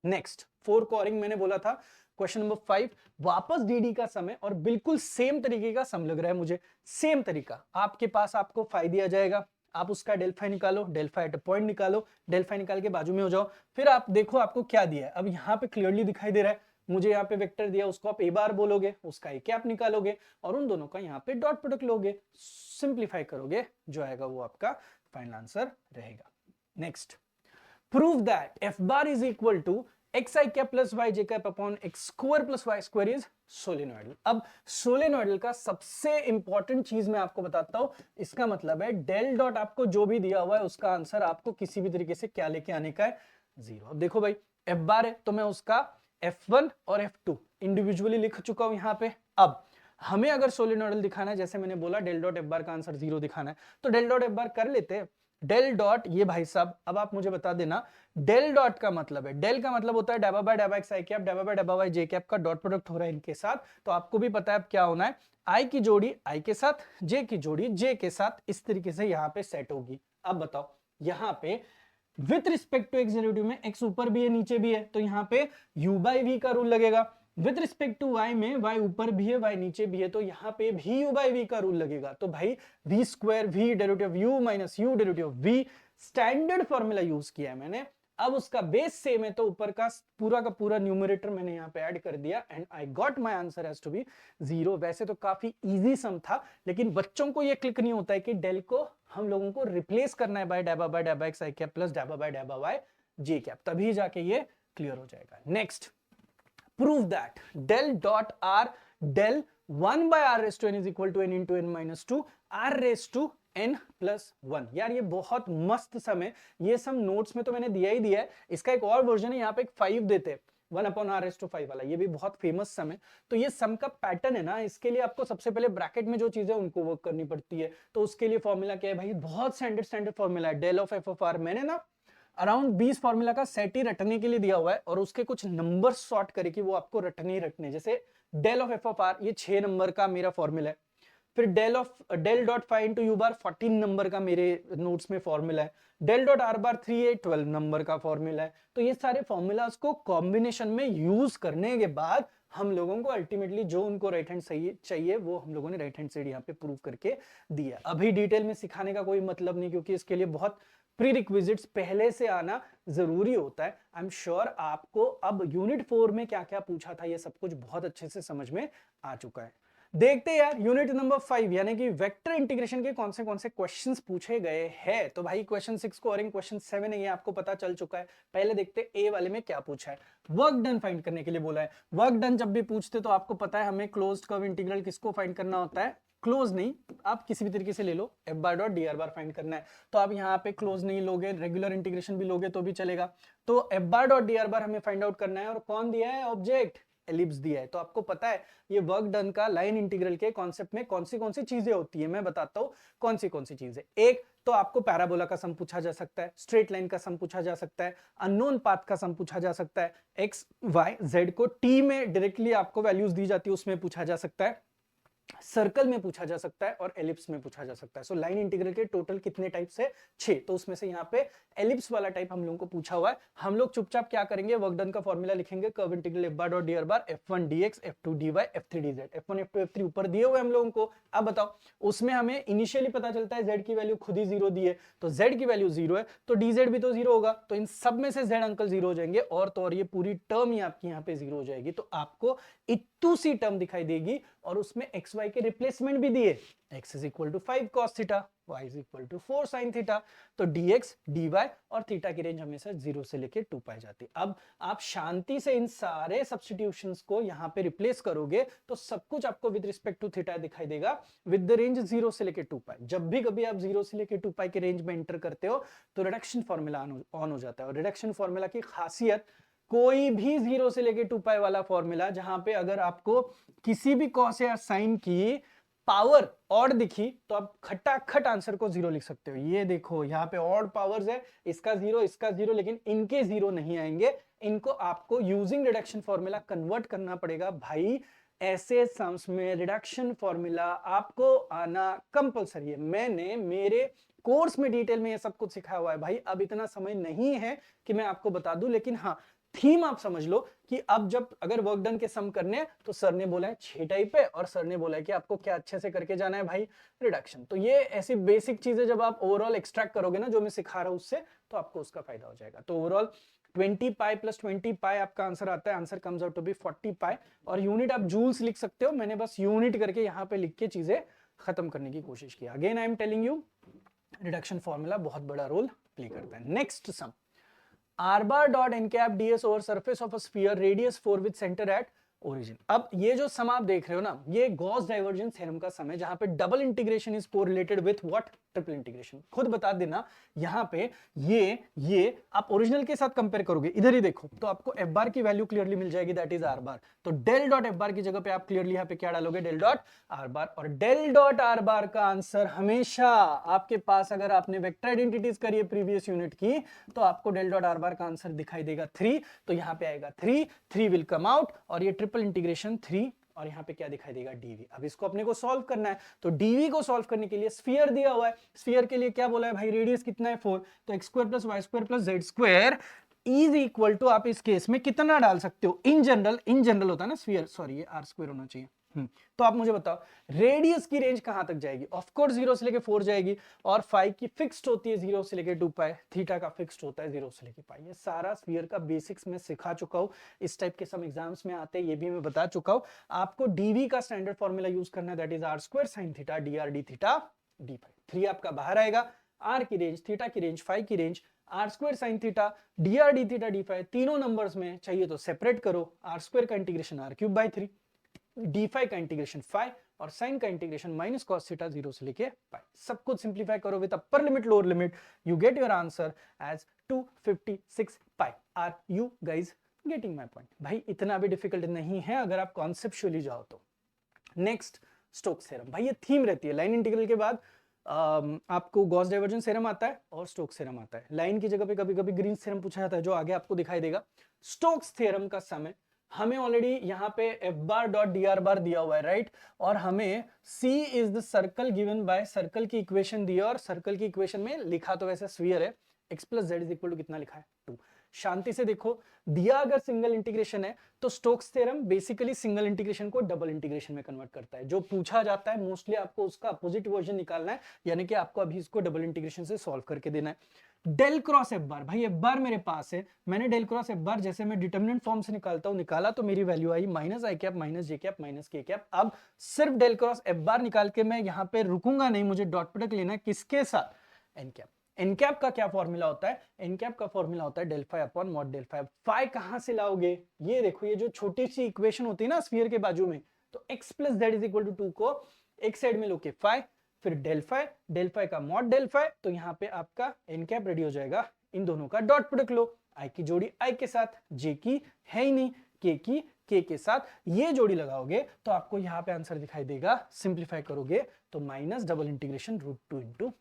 नेक्स्ट, 4 कोरिंग मैंने बोला था, क्वेश्चन नंबर 5, वापस डीडी का समय, और बिल्कुल सेम तरीके का सम लग रहा है मुझे, सेम तरीका। आपके पास आपको फाई दिया जाएगा, आप उसका डेल्फाई निकालो, डेल्फाई एट अ पॉइंट निकालो, डेल्फाई निकाल के बाजू में हो जाओ। फिर आप देखो आपको क्या दिया है। अब यहाँ पे क्लियरली दिखाई दे रहा है, मुझे यहाँ पे वेक्टर दिया, उसको आप ए बार बोलोगे, उसका ए कैप निकालोगे और उन दोनों का यहाँ पे डॉट प्रोडक्ट लोगे, सिंप्लीफाई करोगे, जो आएगा वो आपका फाइनल आंसर रहेगा। Next, prove that F bar is equal to x i cap plus y j cap upon x square plus y square is solenoidal. अब सोलेनोइडल का सबसे इंपॉर्टेंट चीज मैं आपको बताता हूं, इसका मतलब है डेल डॉट आपको जो भी दिया हुआ है उसका आंसर आपको किसी भी तरीके से क्या लेके आने का है, 0। अब देखो भाई एफ बार है तो मैं उसका F1 और F2 इंडिविजुअली लिख चुका हूं यहां पे। अब हमें अगर सोलेनोइडल दिखाना है, जैसे मैंने बोला डेल डॉट एफ बार का आंसर 0 दिखाना है, तो डेल डॉट एफ बार कर लेते हैं। डेल डॉट ये भाई साहब, अब आप मुझे बता देना, डेल डॉट का मतलब है, डेल का मतलब होता है डैबा बाय डैबा एक्स आई कैप, डैबा बाय डैबा वाई जे कैप का डॉट प्रोडक्ट हो रहा है इनके साथ। तो आपको भी पता है अब क्या होना है, आई की जोड़ी आई के साथ, जे की जोड़ी जे के साथ, इस तरीके से यहां पे सेट होगी। अब बताओ यहां पे with respect to x derivative में एक्स ऊपर भी है नीचे भी है, तो यहाँ पे u बाई वी का रूल लगेगा। विथ रिस्पेक्ट टू y में y ऊपर भी है y नीचे भी है, तो यहाँ पे भी u बाई वी का रूल लगेगा। तो भाई v square v derivative u minus u derivative v, standard formula use किया है मैंने। अब उसका बेस सेम है तो ऊपर का पूरा न्यूमरेटर मैंने यहाँ पे ऐड कर दिया and I got my answer has to be 0। वैसे तो काफी इजी सम था, लेकिन बच्चों को ये क्लिक नहीं होता है कि डेल को हम लोगों को रिप्लेस करना है बाय डैबा एक्स आई कैप प्लस डैबा बाय डैबा वाई जे कैप, तभी जाके ये क्लियर हो जाएगा। Next, prove that del dot r del 1 by r raise to n is equal to n into n minus 2 r raise to n plus 1। यार ये बहुत मस्त सम है, ये सम नोट्स में तो मैंने दिया ही दिया है, इसका एक और वर्जन है, यहाँ पे एक 5 देते हैं 1 अपॉन आर रेस टू 5 वाला, ये भी बहुत फेमस सम है। तो ये सम का पैटर्न है ना, इसके लिए आपको सबसे पहले ब्रैकेट में जो चीजें उनको वर्क करनी पड़ती है। तो उसके लिए फॉर्मूला क्या है भाई, बहुत स्टैंडर्ड फॉर्मूला है, del of f of r. मैंने ना अराउंड 20 फॉर्मूला का सेट ही रटने के लिए दिया हुआ है और उसके कुछ नंबर सॉर्ट करे कि वो आपको रटने ही रटने। जैसे del of f of r ये 6 नंबर का मेरा फॉर्मूला है, फिर del dot 5 into u bar 14 number का मेरे नोट्स में फॉर्मूला है, डेल डॉट आर बार 3 है 12 नंबर का फॉर्मूला है। तो ये सारे फॉर्मूलाज को कॉम्बिनेशन में यूज करने के बाद हम लोगों को अल्टीमेटली जो उनको राइट हैंड सही चाहिए वो हम लोगों ने राइट हैंड साइड यहाँ पे प्रूव करके दिया। अभी डिटेल में सिखाने का कोई मतलब नहीं, क्योंकि इसके लिए बहुत प्री रिक्विजिट्स पहले से आना जरूरी होता है। आई एम श्योर आपको अब यूनिट 4 में क्या क्या पूछा था ये सब कुछ बहुत अच्छे से समझ में आ चुका है। देखते हैं यार यूनिट नंबर 5 यानी कि वेक्टर इंटीग्रेशन के कौन से क्वेश्चंस पूछे गए हैं। तो भाई क्वेश्चन 6 को और क्वेश्चन 7 है, ये आपको पता चल चुका है। पहले देखते हैं ए वाले में क्या पूछा है। वर्क डन फाइंड करने के लिए बोला है। वर्क डन जब भी पूछते तो आपको पता है हमें क्लोज्ड कर्व इंटीग्रल किसको फाइंड करना होता है, क्लोज नहीं, आप किसी भी तरीके से ले लो, F bar dot d r bar find करना है। तो आप यहाँ पे क्लोज नहीं लोगे, रेगुलर इंटीग्रेशन भी लोगे तो भी चलेगा। तो F bar dot d r बार हमें फाइंड आउट करना है और कौन दिया है, ऑब्जेक्ट एलिप्स दिया है। तो आपको पता है ये वर्क डन का लाइन इंटीग्रल के कॉन्सेप्ट में कौन सी चीजें होती है, मैं बताता हूँ कौन सी चीजें। एक तो आपको पैराबोला का सम पूछा जा सकता है, स्ट्रेट लाइन का सम पूछा जा सकता है, अननोन पाथ का सम पूछा जा सकता है, एक्स वाई जेड को टी में डायरेक्टली आपको वैल्यूज दी जाती है उसमें पूछा जा सकता है, सर्कल में पूछा जा सकता है और एलिप्स में पूछा जा सकता है। सो लाइन इंटीग्रल के टोटल कितने टाइप्स है, 6। तो उसमें से यहाँ पे एलिप्स वाला टाइप हम लोगों को पूछा हुआ है। हम लोग चुपचाप क्या करेंगे, वर्क डन का फॉर्मूला लिखेंगे, curve integral F bar dot d r बार f1 dx f2 dy f3 dz। f1 f2 f3 ऊपर दिए हुए हम लोगों को। अब बताओ उसमें हमें इनिशियली पता चलता है z की वैल्यू खुद ही 0 दी है, तो z की वैल्यू 0 है तो dz भी तो 0 होगा। तो इन सब में से z अंकल 0 हो जाएंगे और तो और ये पूरी टर्म ही आपकी यहाँ पे 0 हो जाएगी। तो आपको इतू सी टर्म दिखाई देगी और उसमें एक्स वाई के रिप्लेसमेंट भी दिए, x is equal to 5 cos theta, y is equal to 4 sin theta. तो dx dy और थीटा की रेंज हमेशा 0 से लेके 2 पाई जाती है। अब आप शांति से इन सारे सब्स्टिट्यूशंस को यहाँ पे रिप्लेस करोगे तो सब कुछ आपको विद रिस्पेक्ट टू थीटा दिखाई देगा विद द रेंज 0 से लेके 2 पाई। जब भी कभी आप 0 से लेके 2 पाई के रेंज में एंटर करते हो तो रिडक्शन फॉर्मूला ऑन हो जाता है। और रिडक्शन फॉर्मूला की खासियत, कोई भी 0 से लेके 2 पाई वाला फॉर्मूला जहां पे अगर आपको किसी भी कॉस या साइन की पावर ऑड दिखी तो आप खटाखट आंसर को 0 लिख सकते हो। ये देखो यहाँ पे ऑड पावर्स है, इसका 0, लेकिन इनके 0 नहीं आएंगे। इनको आपको यूजिंग रिडक्शन फॉर्मूला कन्वर्ट करना पड़ेगा। भाई ऐसे सम्स में रिडक्शन फॉर्मूला आपको आना कंपलसरी है। मैंने मेरे कोर्स में डिटेल में ये सब कुछ सिखाया हुआ है भाई। अब इतना समय नहीं है कि मैं आपको बता दूं, लेकिन हाँ थीम आप समझ लो कि अब जब अगर वर्क डन के सम करने हैं तो सर ने बोला है 6 टाइप है और सर ने बोला है कि आपको क्या अच्छे से करके जाना है भाई, रिडक्शन। तो ये ऐसी बेसिक चीजें जब आप ओवरऑल एक्सट्रैक्ट करोगे ना जो मैं सिखा रहा हूं उससे, तो आपको उसका फायदा हो जाएगा। तो ओवरऑल 20 पाई प्लस 20 पाई आपका आंसर आता है, answer comes out to be 40 pi. और यूनिट आप जूल्स लिख सकते हो, मैंने बस यूनिट करके यहाँ पे लिख के चीजें खत्म करने की कोशिश की। Again I am telling you, reduction formula बहुत बड़ा रोल प्ले करता है। Next sum, r bar dot n cap ds over surface of a sphere radius 4 with center at origin। अब ये जो सम आप देख रहे हो ना, ये गॉस डाइवर्जेंस थ्योरम का सम है जहां पे double integration is correlated with what, triple integration. खुद बता देना यहाँ पे ये आप ओरिजिनल के साथ कंपेयर करोगे, इधर ही देखो तो आपको एफ बार की वैल्यू क्लियरली मिल जाएगी, दैट इज आर बार। तो डेल डॉट एफ बार की जगह पे आप क्लियरली यहाँ पे क्या डालोगे, डेल डॉट आर बार। और डेल डॉट आर बार का आंसर हमेशा आपके पास, अगर आपने वेक्टर आइडेंटिटीज करी है प्रीवियस यूनिट की, तो आपको डेल डॉट आर बार का आंसर दिखाई देगा 3। तो यहाँ पे आएगा 3 विल कम आउट, और ये ट्रिपल इंटीग्रेशन 3, और यहाँ पे क्या दिखाई देगा, डीवी। अब इसको अपने को सॉल्व करना है, तो डीवी को सॉल्व करने के लिए स्फीयर दिया हुआ है, स्फीयर के लिए क्या बोला है भाई, रेडियस कितना है 4, तो x square plus y square plus z square is equal to, आप इस केस में कितना डाल सकते हो, इन जनरल होता है ना स्फीयर, सॉरी ये आर स्क्वायर होना चाहिए। तो आप मुझे बताओ रेडियस की रेंज कहां तक जाएगी, ऑफ कोर्स 0 से लेके 4 जाएगी, और फाई की फिक्स्ड होती है 0 से लेके 2 पाई, थीटा का फिक्स्ड होता है 0 से लेके पाई। ये सारा स्फीयर का बेसिक्स में सिखा चुका हूं, इस टाइप के सम एग्जाम्स में आते हैं, ये भी मैं बता चुका हूं। आपको डीवी का स्टैंडर्ड फॉर्मूला यूज करना है, that is r square sine theta d r d theta d phi. 3 आपका बाहर आएगा, आर की रेंज, थीटा की रेंज, फाई की range, r square sine theta d r d theta d phi, तीनों numbers में चाहिए तो सेपरेट करो, आर स्क्वायर का integration r cube by 3, d phi का इंटीग्रेशन फाई, और साइन का इंटीग्रेशन माइनस कॉस थीटा 0 से लेके पाई। सब कुछ सिंप्लीफाई करो with upper limit lower limit, you get your answer as 256 pi. Are you guys getting my point? भाई इतना भी डिफिकल्ट नहीं है अगर आप कॉन्सेप्चुअली जाओ तो। नेक्स्ट स्टोक्स थ्योरम, भाई ये थीम रहती है, लाइन इंटीग्रल के बाद आपको गॉस डाइवर्जेंस थ्योरम आता है और स्टोक्स थ्योरम आता है। लाइन की जगह पे कभी कभी ग्रीन्स थ्योरम पूछा जाता है, जो आगे आपको दिखाई देगा। स्टोक्स थ्योरम का समय हमें ऑलरेडी यहाँ पे F bar dot d r bar दिया हुआ है, राइट, और हमें C is the circle given by, circle की इक्वेशन दी है, और सर्कल की इक्वेशन में लिखा तो वैसे स्फीयर है, x plus z is equal to कितना लिखा है 2। शांति से देखो, दिया अगर सिंगल इंटीग्रेशन है तो Stokes theorem basically single integration को डबल इंटीग्रेशन में कन्वर्ट करता है। जो पूछा जाता है मोस्टली आपको उसका अपोजिट वर्जन निकालना है, यानी कि आपको अभी इसको डबल इंटीग्रेशन से सॉल्व करके देना है। डेल क्रॉस एफ बार, भाई एफ बार मेरे पास है, मैंने डेल क्रॉस एफ बार जैसे मैं डिटरमिनेंट फॉर्म से निकालता हूं, निकाला तो मेरी वैल्यू आई माइनस आई कैप माइनस जे कैप माइनस के कैप। अब सिर्फ डेल क्रॉस एफ बार निकाल के मैं यहाँ पे रुकूंगा नहीं, मुझे डॉट प्रोडक्ट लेना है किसके साथ, एन कैप। एन कैप का क्या फॉर्मूला होता है, एन कैप का फॉर्मूला होता है del phi upon mod del phi. Phi कहां से लाओगे, ये देखो, ये जो छोटी सी इक्वेशन होती है ना स्फीयर के बाजू में, तो x plus z is equal to 2 को एक साइड में लो के फाई, फिर डेल फाई का मॉड डेल फाई, तो यहाँ पे आपका एन कैप रेडी हो जाएगा। इन दोनों का डॉट प्रोडक्ट लो, आई की जोड़ी आई के साथ, जे की है ही नहीं, के की के के साथ, ये जोड़ी लगाओगे तो आपको यहाँ पे आंसर दिखाई देगा। सिंप्लीफाई करोगे तो minus double integration root 2 into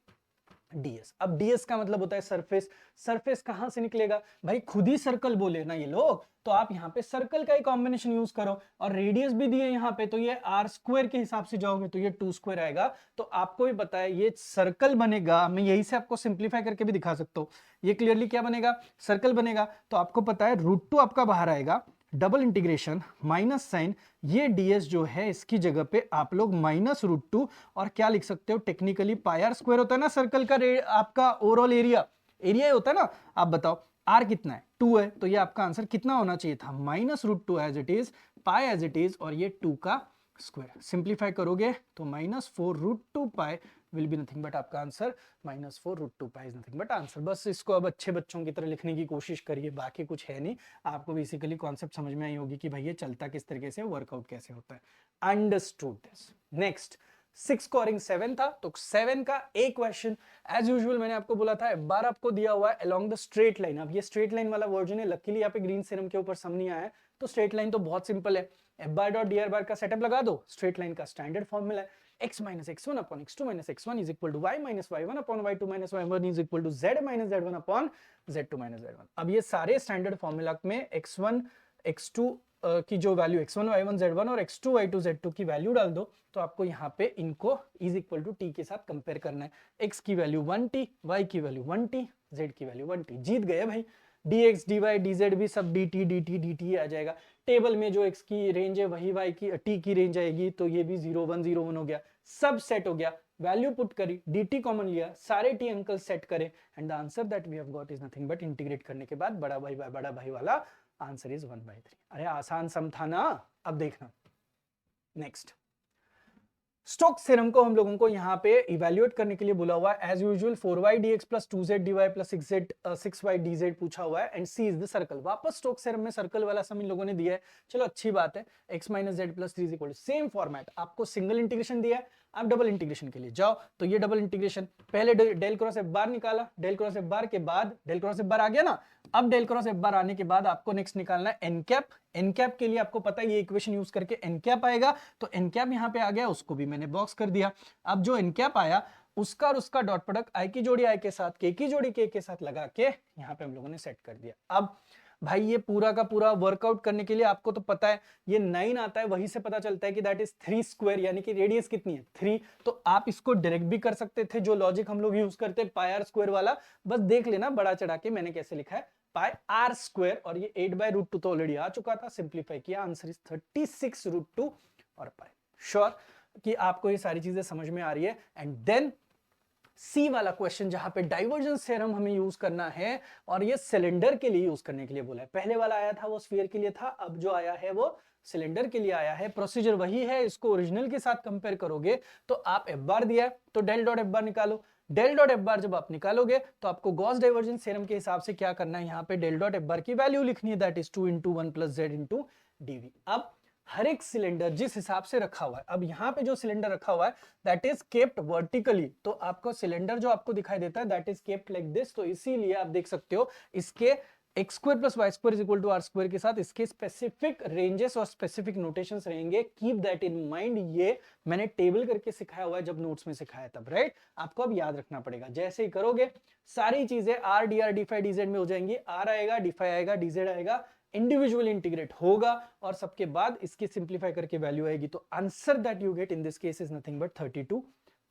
ds। अब ds का मतलब होता है सरफेस। सरफेस कहां से निकलेगा भाई, खुद ही सर्कल बोले ना ये लोग, तो आप यहाँ पे सर्कल का ही कॉम्बिनेशन यूज करो, और रेडियस भी दिए यहाँ पे, तो ये आर स्क्वायर के हिसाब से जाओगे तो ये 2 स्क्वायर आएगा। तो आपको भी पता है ये सर्कल बनेगा, मैं यही से आपको सिंप्लीफाई करके भी दिखा सकता हूँ। ये क्लियरली क्या बनेगा, सर्कल बनेगा। तो आपको पता है रूट 2 आपका बाहर आएगा, डबल इंटीग्रेशन माइनस साइन, ये ds जो है इसकी जगह पे आप लोग माइनस रूट 2, और क्या लिख सकते हो टेक्निकली, पाई आर स्क्वायर होता है ना सर्कल का आपका ओवरऑल एरिया होता है ना। आप बताओ r कितना है, 2 है, तो ये आपका आंसर कितना होना चाहिए था, minus root 2 as it is, pi as it is, और ये 2 का स्क्वायर। सिंप्लीफाई करोगे तो minus 4 root 2 pi will be nothing but आपका answer minus 4 root 2 pi is nothing but answer. बस इसको अब अच्छे बच्चों की तरह लिखने की कोशिश करिए, बाकी कुछ है नहीं। आपको बेसिकली कॉन्सेप्ट समझ में आई होगी कि भाई ये चलता किस तरीके से, वर्कआउट कैसे होता है। Understood this. नेक्स्ट 6 स्कोरिंग 7 था, तो 7 का एक क्वेश्चन एज यूजुअल मैंने आपको बोला था, एक बार आपको दिया हुआ है अलोंग द स्ट्रेट लाइन। अब ये स्ट्रेट लाइन वाला वर्जन है, लकीली यहाँ पे ग्रीन थ्योरम के ऊपर सम नहीं आया है, तो स्ट्रेट लाइन तो बहुत सिंपल है। F bar dot d r बार का सेटअप लगा दो, स्ट्रेट लाइन का स्टैंडर्ड फॉर्मूला है x minus x1 upon x2 minus x1 is equal to y minus y1 upon y2 minus y1 is equal to z minus z1 upon z2 minus z1। अब ये सारे standard formula में x1 x2 की जो value x1 y1 z1 और x2 y2 z2 की value डाल दो, तो आपको यहाँ पे इनको इज इक्वल टू t के साथ कंपेयर करना है। x की वैल्यू 1t, y की वैल्यू 1t, z की वैल्यू 1t। जीत गए भाई, dx dy dz भी सब dt dt dt आ जाएगा। टेबल में जो x की रेंज है वही y की t की रेंज आएगी, तो ये भी 0 1 0 1 हो गया, सब सेट हो गया, वैल्यू पुट करी, dt कॉमन लिया, सारे t अंकल सेट करे, and the answer that we have got is nothing but integrate करने के बाद बड़ा भाई बड़ा भाई वाला आंसर इज 1/3। अरे आसान सम था ना। अब देखना नेक्स्ट, स्टोक्स थ्योरम को हम लोगों को यहाँ पे इवैल्यूएट करने के लिए बोला हुआ है। As usual 4y dx plus 2z dy plus 6y dz पूछा हुआ है, and c is the circle. वापस स्टोक्स थ्योरम में सर्कल वाला सम इन लोगों ने दिया है, चलो अच्छी बात है। x minus Z plus 3 equal same format, आपको सिंगल इंटीग्रेशन दिया है, आप डबल इंटीग्रेशन के लिए जाओ, तो ये डबल इंटीग्रेशन पहले डेल क्रॉस एफ बार निकाला, डेल क्रॉस एफ बार के बाद डेल क्रॉस एफ बार आ गया ना, अब डेल क्रॉस एफ बार आने के बाद आपको नेक्स्ट निकालना है एन कैप। एन कैप के लिए आपको पता है ये इक्वेशन यूज करके एन कैप आएगा, तो एन कैप यहाँ पे आ गया, उसको भी मैंने बॉक्स कर दिया। अब जो एन कैप आया उसका और उसका डॉट प्रोडक्ट आई की जोड़ी आई के साथ के की जोड़ी के साथ लगा के यहाँ पे हम लोगों ने सेट कर दिया। अब भाई ये पूरा का पूरा वर्कआउट करने के लिए आपको तो पता है ये 9 आता है, वहीं से पता चलता है कि दैट इज 3 स्क्वायर, यानी कि रेडियस कितनी है 3। तो आप इसको डायरेक्ट भी कर सकते थे, जो लॉजिक हम लोग यूज करते हैं पाई आर स्क्वायर वाला, बस देख लेना बड़ा चढ़ा के मैंने कैसे लिखा है पाई आर स्क्वायर, और ये 8/√2 तो ऑलरेडी आ चुका था, सिंप्लीफाई किया, आंसर इज 36√2 और पाई। श्योर कि आपको ये सारी चीजें समझ में आ रही है। एंड देन सी वाला क्वेश्चन जहां पे डाइवर्जेंस थ्योरम हमें यूज करना है, और ये सिलेंडर के लिए यूज करने के लिए बोला है। पहले वाला आया था वो स्फीयर के लिए था, अब जो आया है वो सिलेंडर के लिए आया है। प्रोसीजर वही है, इसको ओरिजिनल के साथ कंपेयर करोगे तो आप एफ बार दिया है तो डेल डॉट एफ बार निकालो, डेल डॉट एफ बार जब आप निकालोगे तो आपको गॉस डाइवर्जेंस थ्योरम के हिसाब से क्या करना है, यहाँ पे डेल डॉट एफ बार की वैल्यू लिखनी है, दैट इज 2 × 1 + z × dv। अब हर एक सिलेंडर जिस हिसाब से रखा हुआ है, अब यहाँ पे जो सिलेंडर रखा हुआ है दैट इज केप्ट वर्टिकली, तो आपको सिलेंडर जो आपको दिखाई देता है that is kept like this, तो इसीलिए आप देख सकते हो इसके x² + y² = r² के साथ इसके स्पेसिफिक रेंजेस और स्पेसिफिक नोटेशंस रहेंगे। कीप दैट इन माइंड, ये मैंने टेबल करके सिखाया हुआ है जब नोट्स में सिखाया तब, राइट। आपको अब याद रखना पड़ेगा, जैसे ही करोगे सारी चीजें r dr d5 dz में हो जाएंगी, r आएगा d5 आएगा dz आएगा, इंडिविजुअली इंटीग्रेट होगा और सबके बाद इसकी सिंप्लीफाई करके वैल्यू आएगी। तो answer that you get in this case is nothing but 32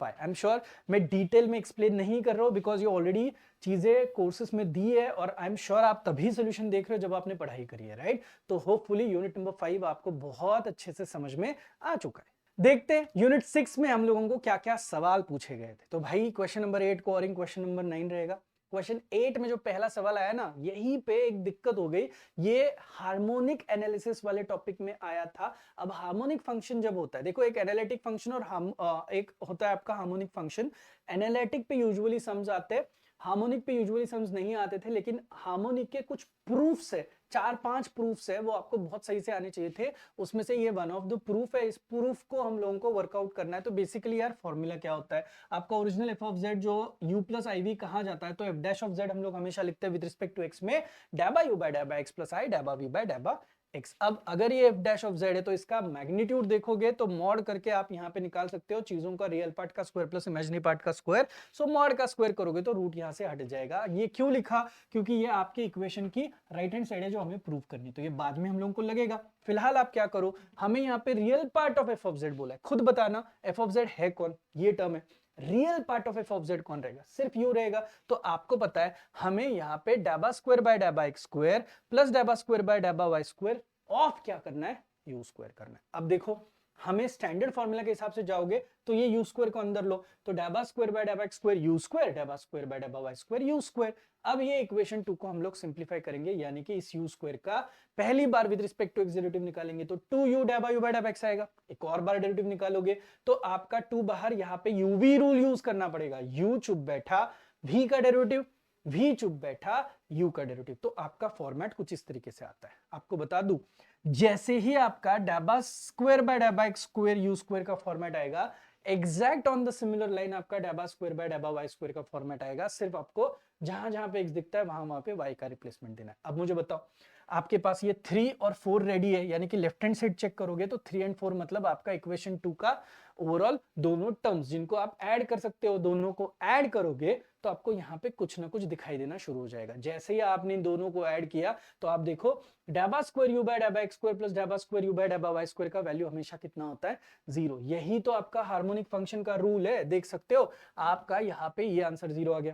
pi. I am sure मैं डिटेल में एक्सप्लेन नहीं कर रहा हूं बिकॉज ये ऑलरेडी चीजें कोर्सेस में दी है, और आई एम श्योर आप तभी सोल्यूशन देख रहे हो जब आपने पढ़ाई करी है, राइट। तो होपफुली यूनिट नंबर 5 आपको बहुत अच्छे से समझ में आ चुका है। देखते हैं यूनिट 6 में हम लोगों को क्या क्या सवाल पूछे गए थे। तो भाई क्वेश्चन नंबर 8 को और क्वेश्चन नंबर 9 रहेगा। क्वेश्चन 8 में जो पहला सवाल आया ना, यहीं पे एक दिक्कत हो गई, ये हार्मोनिक एनालिसिस वाले टॉपिक में आया था। अब हार्मोनिक फंक्शन जब होता है, देखो एक एनालिटिक फंक्शन और एक होता है आपका हार्मोनिक फंक्शन। एनालिटिक पे यूजुअली सम्स आते हैं, हार्मोनिक पे यूजुअली सम्स नहीं आते थे, लेकिन हार्मोनिक के कुछ प्रूफ्स है, 4-5 प्रूफ्स है, वो आपको बहुत सही से आने चाहिए थे। उसमें से ये वन ऑफ द प्रूफ है, इस प्रूफ को हम लोगों को वर्कआउट करना है। तो बेसिकली यार फॉर्मूला क्या होता है आपका, ओरिजिनल एफ ऑफ जेड जो u प्लस आई वी कहा जाता है, तो एफ डैश ऑफ जेड हम लोग हमेशा लिखते हैं विद रिस्पेक्ट टू एक्स में डैबा यू बाय डैबा एक्स प्लस आई डैबा वी बाय डैबा x। अब अगर ये f डैश ऑफ z है तो इसका मैग्नीट्यूड देखोगे तो मॉड करके आप यहाँ पे निकाल सकते हो चीजों का रियल पार्ट का स्क्वायर प्लस इमेजिनरी पार्ट का स्क्वायर। सो मॉड का स्क्वायर करोगे तो रूट यहाँ से हट जाएगा। ये क्यों लिखा, क्योंकि ये आपके इक्वेशन की राइट हैंड साइड है जो हमें प्रूव करनी है, तो ये बाद में हम लोगों को लगेगा। फिलहाल आप क्या करो, हमें यहाँ पे real part of f of Z बोला है, खुद बताना एफ ऑफ जेड है कौन, ये टर्म है। Real part of f of Z कौन रहेगा, सिर्फ यू रहेगा। तो आपको पता है हमें यहाँ पे डैबा स्क्वायर बाय डैबा एक्स स्क्वायर प्लस डैबा स्क्वायर बाय डैबा वाई स्क्वायर ऑफ क्या करना है, यू स्क्वायर करना है। अब देखो हमें स्टैंडर्ड फॉर्मूला के हिसाब से जाओगे तो ये यू स्क्वायर को अंदर लो, तो डैबा स्क्वायर बाय डैबा एक्स स्क्वायर यू स्क्वायर, डैबा स्क्वायर बाय डैबा वाई स्क्वायर यू स्क्वायर। अब ये इक्वेशन 2 को हम लोग सिंप्लीफाई करेंगे, यानी कि इस यू स्क्वायर का पहली बार with respect to x derivative निकालेंगे तो 2u डैबा यू बाय डैबा एक्स आएगा। एक और बार डेरिवेटिव निकालोगे तो आपका 2 बाहर, यहाँ पे यूवी रूल यूज करना पड़ेगा, u चुप बैठा v का डेरिवेटिव, v चुप बैठा u का डेरिवेटिव। तो आपका फॉर्मेट कुछ इस तरीके से आता है। आपको बता दूं, जैसे ही आपका डैबा स्क्वायर बाय डैबा एक्स स्क्वायर यू स्क्वायर का फॉर्मेट आएगा, exact on the similar line आपका डैबा स्क्वायर बाय डैबा वाई स्क्वायर का फॉर्मेट आएगा। सिर्फ आपको जहां जहां पे एक्स दिखता है वहां वहां पे वाई का रिप्लेसमेंट देना है। अब मुझे बताओ, आपके पास ये 3 और 4 रेडी है, यानी कि लेफ्ट हैंड साइड चेक करोगे तो 3 और 4 मतलब आपका इक्वेशन 2 का ओवरऑल दोनों टर्म्स जिनको आप ऐड कर सकते हो, दोनों को ऐड करोगे तो आपको यहाँ पे कुछ ना कुछ दिखाई देना शुरू हो जाएगा। जैसे ही आपने इन दोनों को ऐड किया तो आप देखो डैबा स्क्वायर यू बाय डैबा एक्स स्क्वायर प्लस डैबा स्क्वायर यू बाय डैबा वाई स्क्वायर का वैल्यू हमेशा कितना होता है, 0। यही तो आपका हार्मोनिक फंक्शन का रूल है, देख सकते हो आपका यहाँ पे ये आंसर 0 आ गया।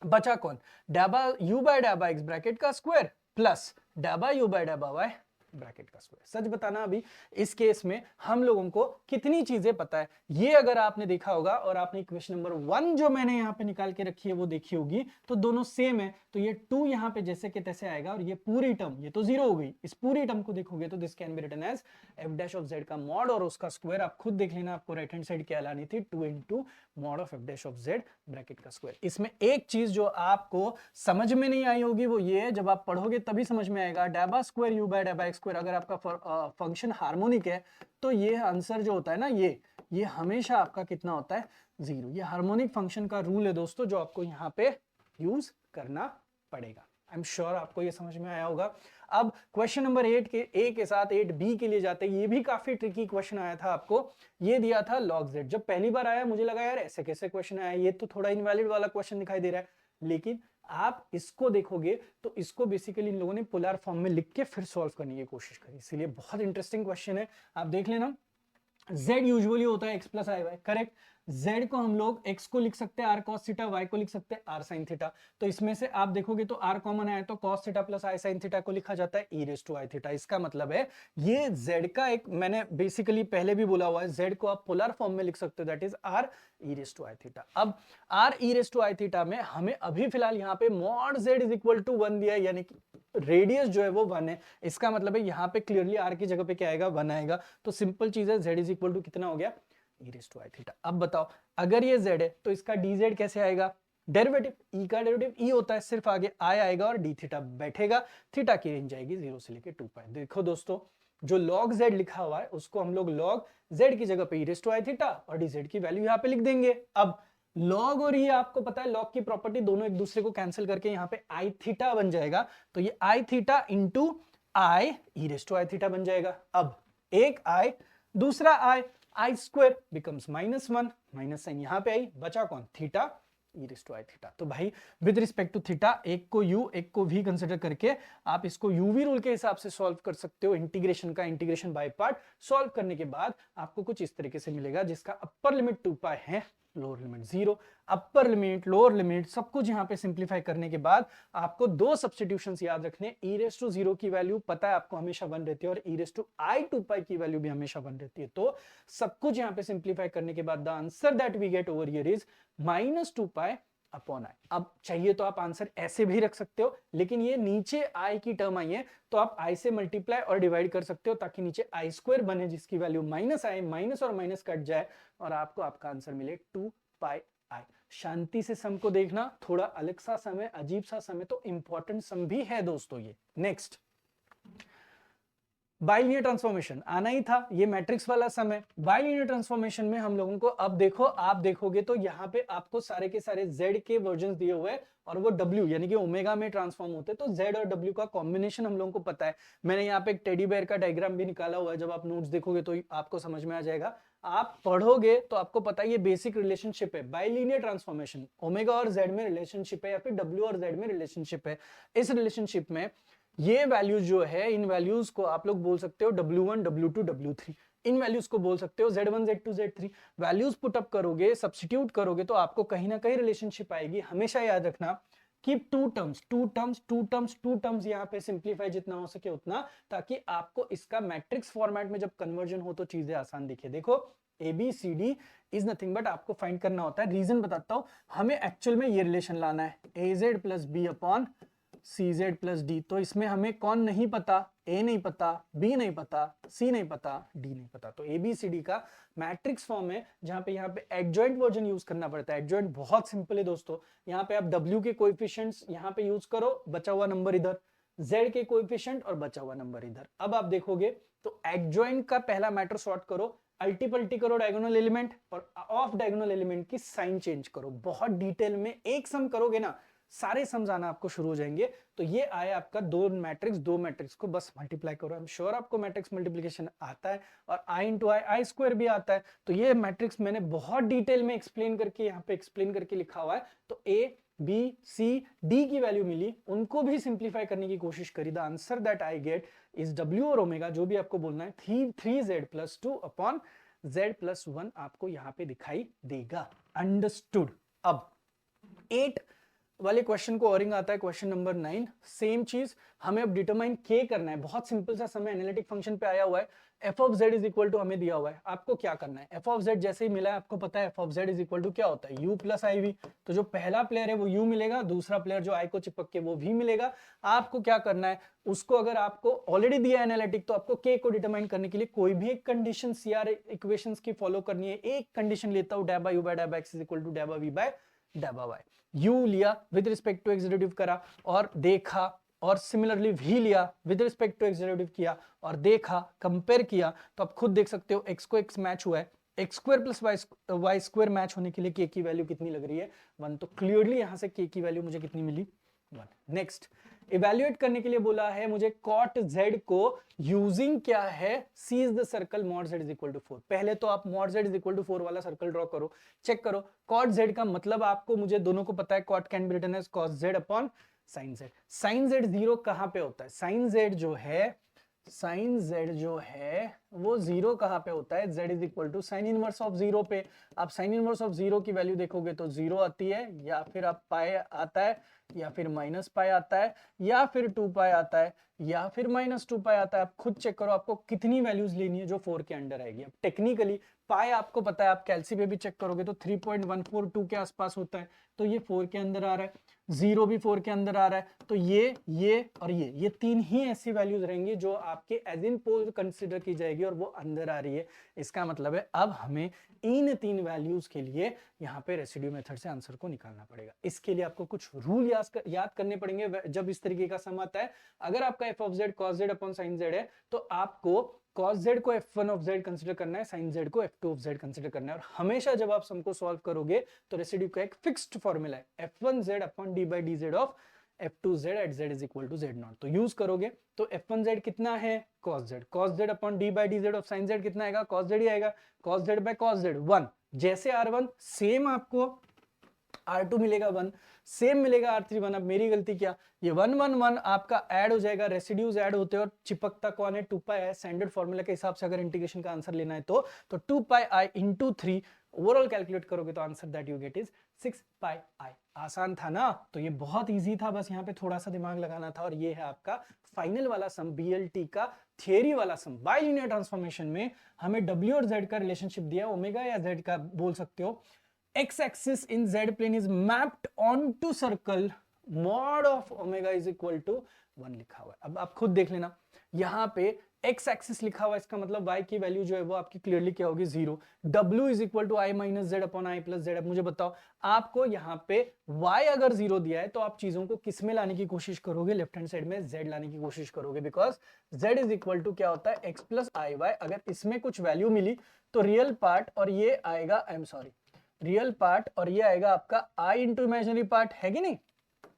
बचा कौन, डाबा यू बाय डाबा एक्स ब्रैकेट का स्क्वायर प्लस डाबा यू बाय डाबा वाई ब्रैकेट का स्क्वायर। सच बताना अभी इस केस में हम लोगों को कितनी चीजें पता है, ये अगर आपने देखा होगा और आपने क्वेश्चन नंबर 1 जो मैंने यहाँ पे निकाल के रखी है वो देखी होगी, तो दोनों सेम है, तो ये 2 यहाँ पे जैसे के तैसे आएगा और ये पूरी टर्म ये तो 0 हो गई, इस पूरी टर्म को देखोगे तो this can be written as f dash of z का मॉड और उसका स्क्वायर। आप खुद देख लेना, आपको राइट हैंड साइड क्या लानी थी, 2 into mod of F dash of Z bracket का स्क्वायर। इसमें एक चीज जो आपको समझ में नहीं आई होगी वो ये है, जब आप पढ़ोगे तभी समझ में आएगा, डाबा स्क्वायर यू बाय डाबा एक्स स्क्वायर अगर आपका फंक्शन हार्मोनिक है तो ये आंसर जो होता है ना ये हमेशा आपका कितना होता है, 0। ये हार्मोनिक फंक्शन का रूल है दोस्तों जो आपको यहाँ पे यूज करना पड़ेगा। आई एम श्योर आपको ये समझ में आया होगा। अब क्वेश्चन नंबर 8 के ए के साथ 8b के लिए जाते हैं। ये भी काफी ट्रिकी क्वेश्चन आया था आपको, ये दिया था log z। जब पहली बार आया मुझे लगा यार ऐसे कैसे क्वेश्चन आया, ये तो थोड़ा इनवैलिड वाला क्वेश्चन दिखाई दे रहा है, लेकिन आप इसको देखोगे तो इसको बेसिकली इन लोगों ने पोलर फॉर्म में लिख के फिर सॉल्व करने की कोशिश करी, इसीलिए बहुत इंटरेस्टिंग क्वेश्चन है। आप देख लेना, z यूजुअली होता है x प्लस आई वाई, करेक्ट। z को हम लोग x को लिख सकते हैं r cos थीटा, y को लिख सकते हैं r sin थीटा। तो इसमें से आप देखोगे तो r कॉमन आया तो cos theta plus i sin theta को लिखा जाता है e raise to i theta. इसका मतलब है ये z का एक, मैंने बेसिकली पहले भी बोला हुआ है, z को आप पोलर फॉर्म में लिख सकते हो, that is r e raise to i theta. अब r e raise to i theta में हमें अभी फिलहाल यहाँ पे mod z is equal to 1 दिया है, यानी कि रेडियस जो है वो 1 है। इसका मतलब है यहाँ पे क्लियरली r की जगह पे क्या आएगा, 1 आएगा। तो सिंपल चीज है, z इज इक्वल टू कितना हो गया, e raise to i theta. अब बताओ अगर ये z है तो इसका dz कैसे आएगा, डेरिवेटिव, e का डेरिवेटिव e होता है, सिर्फ आगे i आएगा और d थीटा बैठेगा, थीटा की रेंज आएगी 0 से लेके 2 पाई। देखो दोस्तों जो log z लिखा हुआ है उसको हम लोग log z की जगह पे e raise to i theta और dz की वैल्यू यहाँ पे लिख देंगे। अब log और ये आपको पता है log की प्रॉपर्टी, दोनों एक दूसरे को कैंसिल करके यहाँ पे i थीटा बन जाएगा, तो ये i theta into i e raise to i theta बन जाएगा। अब एक i दूसरा i square becomes -1, minus sign यहां पे आई, बचा कौन, theta e raise to i theta. तो भाई विद रिस्पेक्ट टू थीटा एक को u एक को v कंसीडर करके आप इसको uv रूल के हिसाब से सॉल्व कर सकते हो। इंटीग्रेशन का इंटीग्रेशन बाय पार्ट सॉल्व करने के बाद आपको कुछ इस तरीके से मिलेगा, जिसका अपर लिमिट 2 पाई है, लोअर लिमिट 0, अपर लिमिट लोअर लिमिट सब कुछ यहाँ पे सिंप्लीफाई करने के बाद आपको दो सब्स्टिट्यूशंस याद रखने, e रेज टू 0 की वैल्यू पता है आपको हमेशा 1 रहती है और e रेज टू i 2 पाई की वैल्यू भी हमेशा 1 रहती है। तो सब कुछ यहाँ पे सिंप्लीफाई करने के बाद the answer that we get over here is -2 pi upon i। अब चाहिए तो आप आंसर ऐसे भी रख सकते हो, लेकिन ये नीचे i की टर्म आई है तो आप i से मल्टीप्लाई और डिवाइड कर सकते हो ताकि नीचे i स्क्वायर बने, जिसकी वैल्यू -i, माइनस और माइनस कट जाए और आपको आपका आंसर मिले 2 पाई i। शांति से सम को देखना, थोड़ा अलग सा सम है, अजीब सा सम है, तो इंपॉर्टेंट सम भी है दोस्तों ये। नेक्स्ट बाइलिनियर ट्रांसफॉर्मेशन आना ही था, ये मैट्रिक्स वाला सम है। बाइलिनियर ट्रांसफॉर्मेशन में हम लोगों को अब देखो, आप देखोगे तो यहाँ पे आपको सारे के सारे z के वर्जन्स दिए हुए हैं और वो w यानी कि ओमेगा में ट्रांसफॉर्म होते हैं, तो z और w का कॉम्बिनेशन हम लोगों को पता है। मैंने यहाँ पे एक टेडी बेयर का डायग्राम भी निकाला हुआ है, जब आप नोट्स देखोगे तो आपको समझ में आ जाएगा। आप पढ़ोगे तो आपको पता है ये बेसिक रिलेशनशिप है, बाइलिनियर ट्रांसफॉर्मेशन ओमेगा और z में रिलेशनशिप है या फिर w और z में रिलेशनशिप है। इस रिलेशनशिप में ये वैल्यूज जो है, इन वैल्यूज को आप लोग बोल सकते हो w1 w2 w3, इन वैल्यूज को बोल सकते हो z1 z2 z3। Values put up करोगे, सब्स्टिट्यूट करोगे तो आपको कहीं ना कहीं रिलेशनशिप आएगी। हमेशा याद रखना कि टू टर्म्स यहाँ पे सिंप्लीफाई जितना हो सके उतना, ताकि आपको इसका मैट्रिक्स फॉर्मेट में जब कन्वर्जन हो तो चीजें आसान दिखे। देखो ABCD इज नथिंग बट आपको फाइंड करना होता है, रीजन बताता हूं, हमें एक्चुअल में ये रिलेशन लाना है AZ plus B upon CZ plus D। तो इसमें हमें कौन नहीं पता, A नहीं पता, B नहीं पता, C नहीं पता, D नहीं पता। तो ABCD का मैट्रिक्स फॉर्म है जहां पे यहाँ पे एडजॉइंट वर्जन यूज करना पड़ता है। एडजॉइंट बहुत सिंपल है दोस्तों, यहाँ पे आप W के कोएफिशिएंट्स यहाँ पे यूज करो, बचा हुआ नंबर इधर, Z के कोएफिशिएंट और बचा हुआ नंबर इधर। अब आप देखोगे तो एडजॉइंट का पहला मैटर सॉर्ट करो, अल्टीपल्टी करो डायगोनल एलिमेंट और ऑफ डायगोनल एलिमेंट की साइन चेंज करो। बहुत डिटेल में एक सम करोगे ना, सारे समझाना आपको शुरू हो जाएंगे। तो ये आया आपका दो मैट्रिक्स को बस मल्टीप्लाई करो। आई एम श्योर आपको मैट्रिक्स मल्टीप्लिकेशन आता है और i इंटू आई स्क्वायर भी आता है। तो ये मैट्रिक्स मैंने बहुत डिटेल में एक्सप्लेन करके यहाँ पे एक्सप्लेन करके लिखा हुआ है। तो A B C D की वैल्यू मिली, उनको भी सिंप्लीफाई करने की कोशिश करी। The answer that I get is W और ओमेगा, जो भी आपको बोलना है, 3z plus 2 upon z plus 1 आपको यहाँ पे दिखाई देगा। अंडरस्टूड। अब 8 वाले क्वेश्चन को औरिंग आता है क्वेश्चन नंबर 9। सेम चीज हमें अब डिटरमाइन के करना है। बहुत सिंपल सा समय एनालिटिक फंक्शन पे आया हुआ है। F of z is equal to हमें दिया हुआ है, आपको क्या करना है, एफ ऑफ जेड जैसे ही मिला है आपको पता है f of z is equal to क्या होता है, यू प्लस आई वी। तो जो पहला प्लेयर है वो यू मिलेगा, दूसरा प्लेयर जो आई को चिपक के वो भी मिलेगा। आपको क्या करना है, उसको अगर आपको ऑलरेडी दिया है एनालिटिक तो आपको के को डिटरमाइन करने के लिए कोई भी एक कंडीशन या इक्वेशंस की फॉलो करनी है। एक कंडीशन लेता हूं, डेबा यू बाय डेबा एक्स इज इक्वल टू डेबा वी बाय डेबा वाई। यू लिया with respect to x derivative करा और देखा, और सिमिलरली v लिया with respect to x derivative किया और देखा, कंपेयर किया, तो आप खुद देख सकते हो x को x मैच हुआ है, x square plus y square match होने के लिए k की वैल्यू कितनी लग रही है 1। तो क्लियरली यहां से k की वैल्यू मुझे कितनी मिली 1। नेक्स्ट इवेल्युएट करने के लिए बोला है मुझे कॉट z को यूजिंग क्या है, C is the circle mod z is equal to 4। पहले तो आप mod z is equal to 4 वाला सर्कल ड्रॉ करो, चेक करो कॉट z का मतलब आपको मुझे दोनों को पता है, cot can be written as cos z upon sine z। Sine z zero कहां पे होता है, साइन z जो है वो जीरो कहां पे होता है, z is equal to sine inverse of zero पे। आप साइन इनवर्स ऑफ जीरो की वैल्यू देखोगे तो जीरो आती है, या फिर आप पाई आता है, या फिर माइनस पाई आता है, या फिर 2 पाई आता है, या फिर माइनस 2 पाई आता है। आप खुद चेक करो आपको कितनी वैल्यूज लेनी है जो 4 के अंडर आएगी। अब टेक्निकली पाई आपको पता है, आप कैलसी पे भी चेक करोगे तो 3.142 के आसपास होता है, तो ये 4 के अंदर आ रहा है, जीरो भी 4 के अंदर आ रहा है। तो ये और ये तीन ही ऐसी वैल्यूज रहेंगी जो आपके एज इन पोल कंसिडर की जाएगी और वो अंदर आ रही है। इसका मतलब है अब हमें इन तीन वैल्यूज के लिए यहाँ पे रेसिड्यू मेथड से आंसर को निकालना पड़ेगा। इसके लिए आपको कुछ रूल याद करने पड़ेंगे जब इस तरीके का सम आता है। अगर आपका F of Z cos Z upon sine Z है तो आपको cos z को f1 ऑफ z कंसीडर करना है, sin z को f2 ऑफ z कंसीडर करना है। और हमेशा जब आप सम को सॉल्व करोगे तो रेसिड्यू का एक फिक्स्ड फॉर्मूला है f1z upon d by d z of f2z at z is equal to z naught. तो यूज करोगे तो f1z कितना है cos z upon d by d z of sin z कितना आएगा, cos z ही आएगा, cos z by cos z 1। जैसे r1 same आपको R2 मिलेगा 1, सेम मिलेगा R3 1। अब मेरी गलती क्या, ये 1 1 1 आपका ऐड हो जाएगा, रेसिड्यूज ऐड होते हैं और चिपकता कौन है 2 पाई है। स्टैंडर्ड फार्मूला के हिसाब से अगर इंटीग्रेशन का आंसर लेना है तो 2 पाई आई इंटू 3 ओवरऑल कैलकुलेट करोगे तो answer that you gate is 6 पाई आई। आसान था ना, तो ये बहुत इजी था, बस यहाँ पे थोड़ा सा दिमाग लगाना था। और ये है आपका फाइनल वाला सम, बीएलटी का थियरी वाला सम। बाइलिनियर ट्रांसफॉर्मेशन में हमें w और z का रिलेशनशिप दिया, ओमेगा या z का बोल सकते हो। x axis in z plane is mapped onto circle mod of omega is equal to 1 लिखा हुआ है। अब आप खुद देख लेना, यहाँ पे x एक्सिस लिखा हुआ है, इसका मतलब y की वैल्यू जो है वो आपकी क्लियरली क्या होगी 0। w is equal to i minus z upon i plus z. अब मुझे बताओ आपको यहाँ पे y अगर 0 दिया है तो आप चीजों को किस में लाने की कोशिश करोगे, लेफ्ट हैंड साइड में z लाने की कोशिश करोगे, because z is equal to क्या होता है x प्लस आई वाई। अगर इसमें कुछ वैल्यू मिली तो रियल पार्ट और ये आएगा, I am sorry, real part और ये आएगा आपका i इंटू इमेजिनरी पार्ट, है कि नहीं,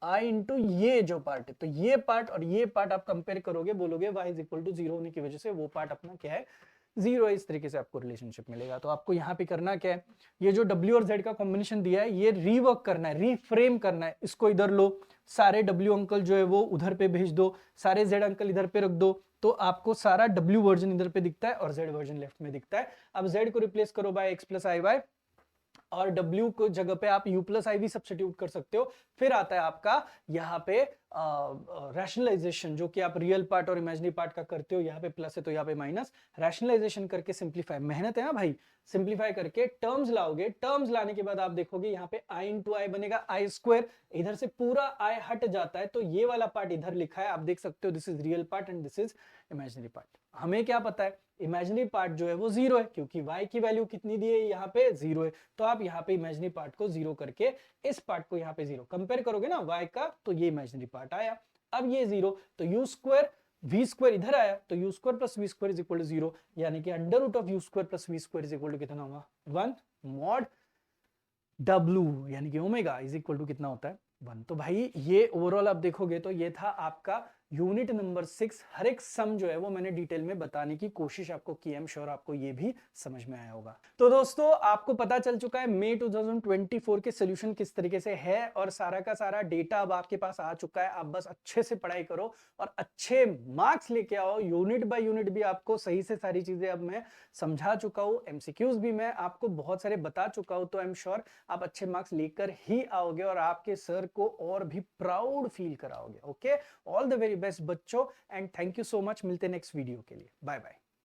i इंटू ये जो पार्ट है। तो ये पार्ट और ये पार्ट आप कंपेयर करोगे, बोलोगे y इज इक्वल टू 0 होने की वजह से वो पार्ट अपना क्या है 0 है। इस तरीके से आपको रिलेशनशिप मिलेगा। तो आपको यहाँ पे करना क्या है, ये जो w और z का कॉम्बिनेशन दिया है ये रीवर्क करना है, रीफ्रेम करना है। इसको इधर लो, सारे w अंकल जो है वो उधर पे भेज दो, सारे z अंकल इधर पे रख दो, तो आपको सारा w वर्जन इधर पे दिखता है और z वर्जन लेफ्ट में दिखता है। अब z को रिप्लेस करो बाय x प्लस आई वाई और W को जगह पे आप U प्लस आई भी सब्स्टिट्यूट कर सकते हो। फिर आता है आपका यहाँ पे रैशनलाइजेशन, जो कि आप रियल पार्ट और इमेजिनरी पार्ट का करते हो। यहाँ पे प्लस है तो यहाँ पे माइनस, रैशनलाइजेशन करके सिंप्लीफाई, मेहनत है ना भाई, सिंप्लीफाई करके टर्म्स लाओगे। टर्म्स लाने के बाद आप देखोगे यहाँ पे i इंटू आई बनेगा आई स्क्वायर, इधर से पूरा i हट जाता है तो ये वाला पार्ट इधर लिखा है, आप देख सकते हो this is real part and this is imaginary part. हमें क्या पता है, इमेजिनरी पार्ट जो है वो 0 है क्योंकि y की वैल्यू कितनी दी है यहाँ पे 0 है। तो आप यहाँ पे इमेजिनरी पार्ट को 0 करके इस पार्ट को यहाँ पे 0 कंपेयर करोगे ना y का, तो ये इमेजिनरी पार्ट आया। अब ये 0 तो u स्क्वायर v स्क्वायर इधर आया, तो u square plus v square is equal to 0, यानी कि under root of u square plus v square is equal to कितना होगा 1 मॉड w, यानी कि ओमेगा इज इक्वल टू कितना होता है 1। तो भाई ये ओवरऑल आप देखोगे तो ये था आपका यूनिट नंबर 6 हर एक सम जो है वो मैंने डिटेल में बताने की कोशिश आपको की। आई एम श्योर आपको ये भी समझ में आया होगा। तो दोस्तों आपको पता चल चुका है मई 2024 के सोल्यूशन किस तरीके से है और सारा का सारा डेटा अब आपके पास आ चुका है। आप बस अच्छे से पढ़ाई करो और अच्छे मार्क्स लेके आओ। यूनिट बाय यूनिट भी आपको सही से सारी चीजें अब मैं समझा चुका हूं, एमसीक्यूज भी मैं आपको बहुत सारे बता चुका हूं। तो आई एम श्योर आप अच्छे मार्क्स लेकर ही आओगे और आपके सर को और भी प्राउड फील कराओगे। Okay, all the very best बच्चों and thank you so much. मिलते हैं नेक्स्ट वीडियो के लिए। Bye bye.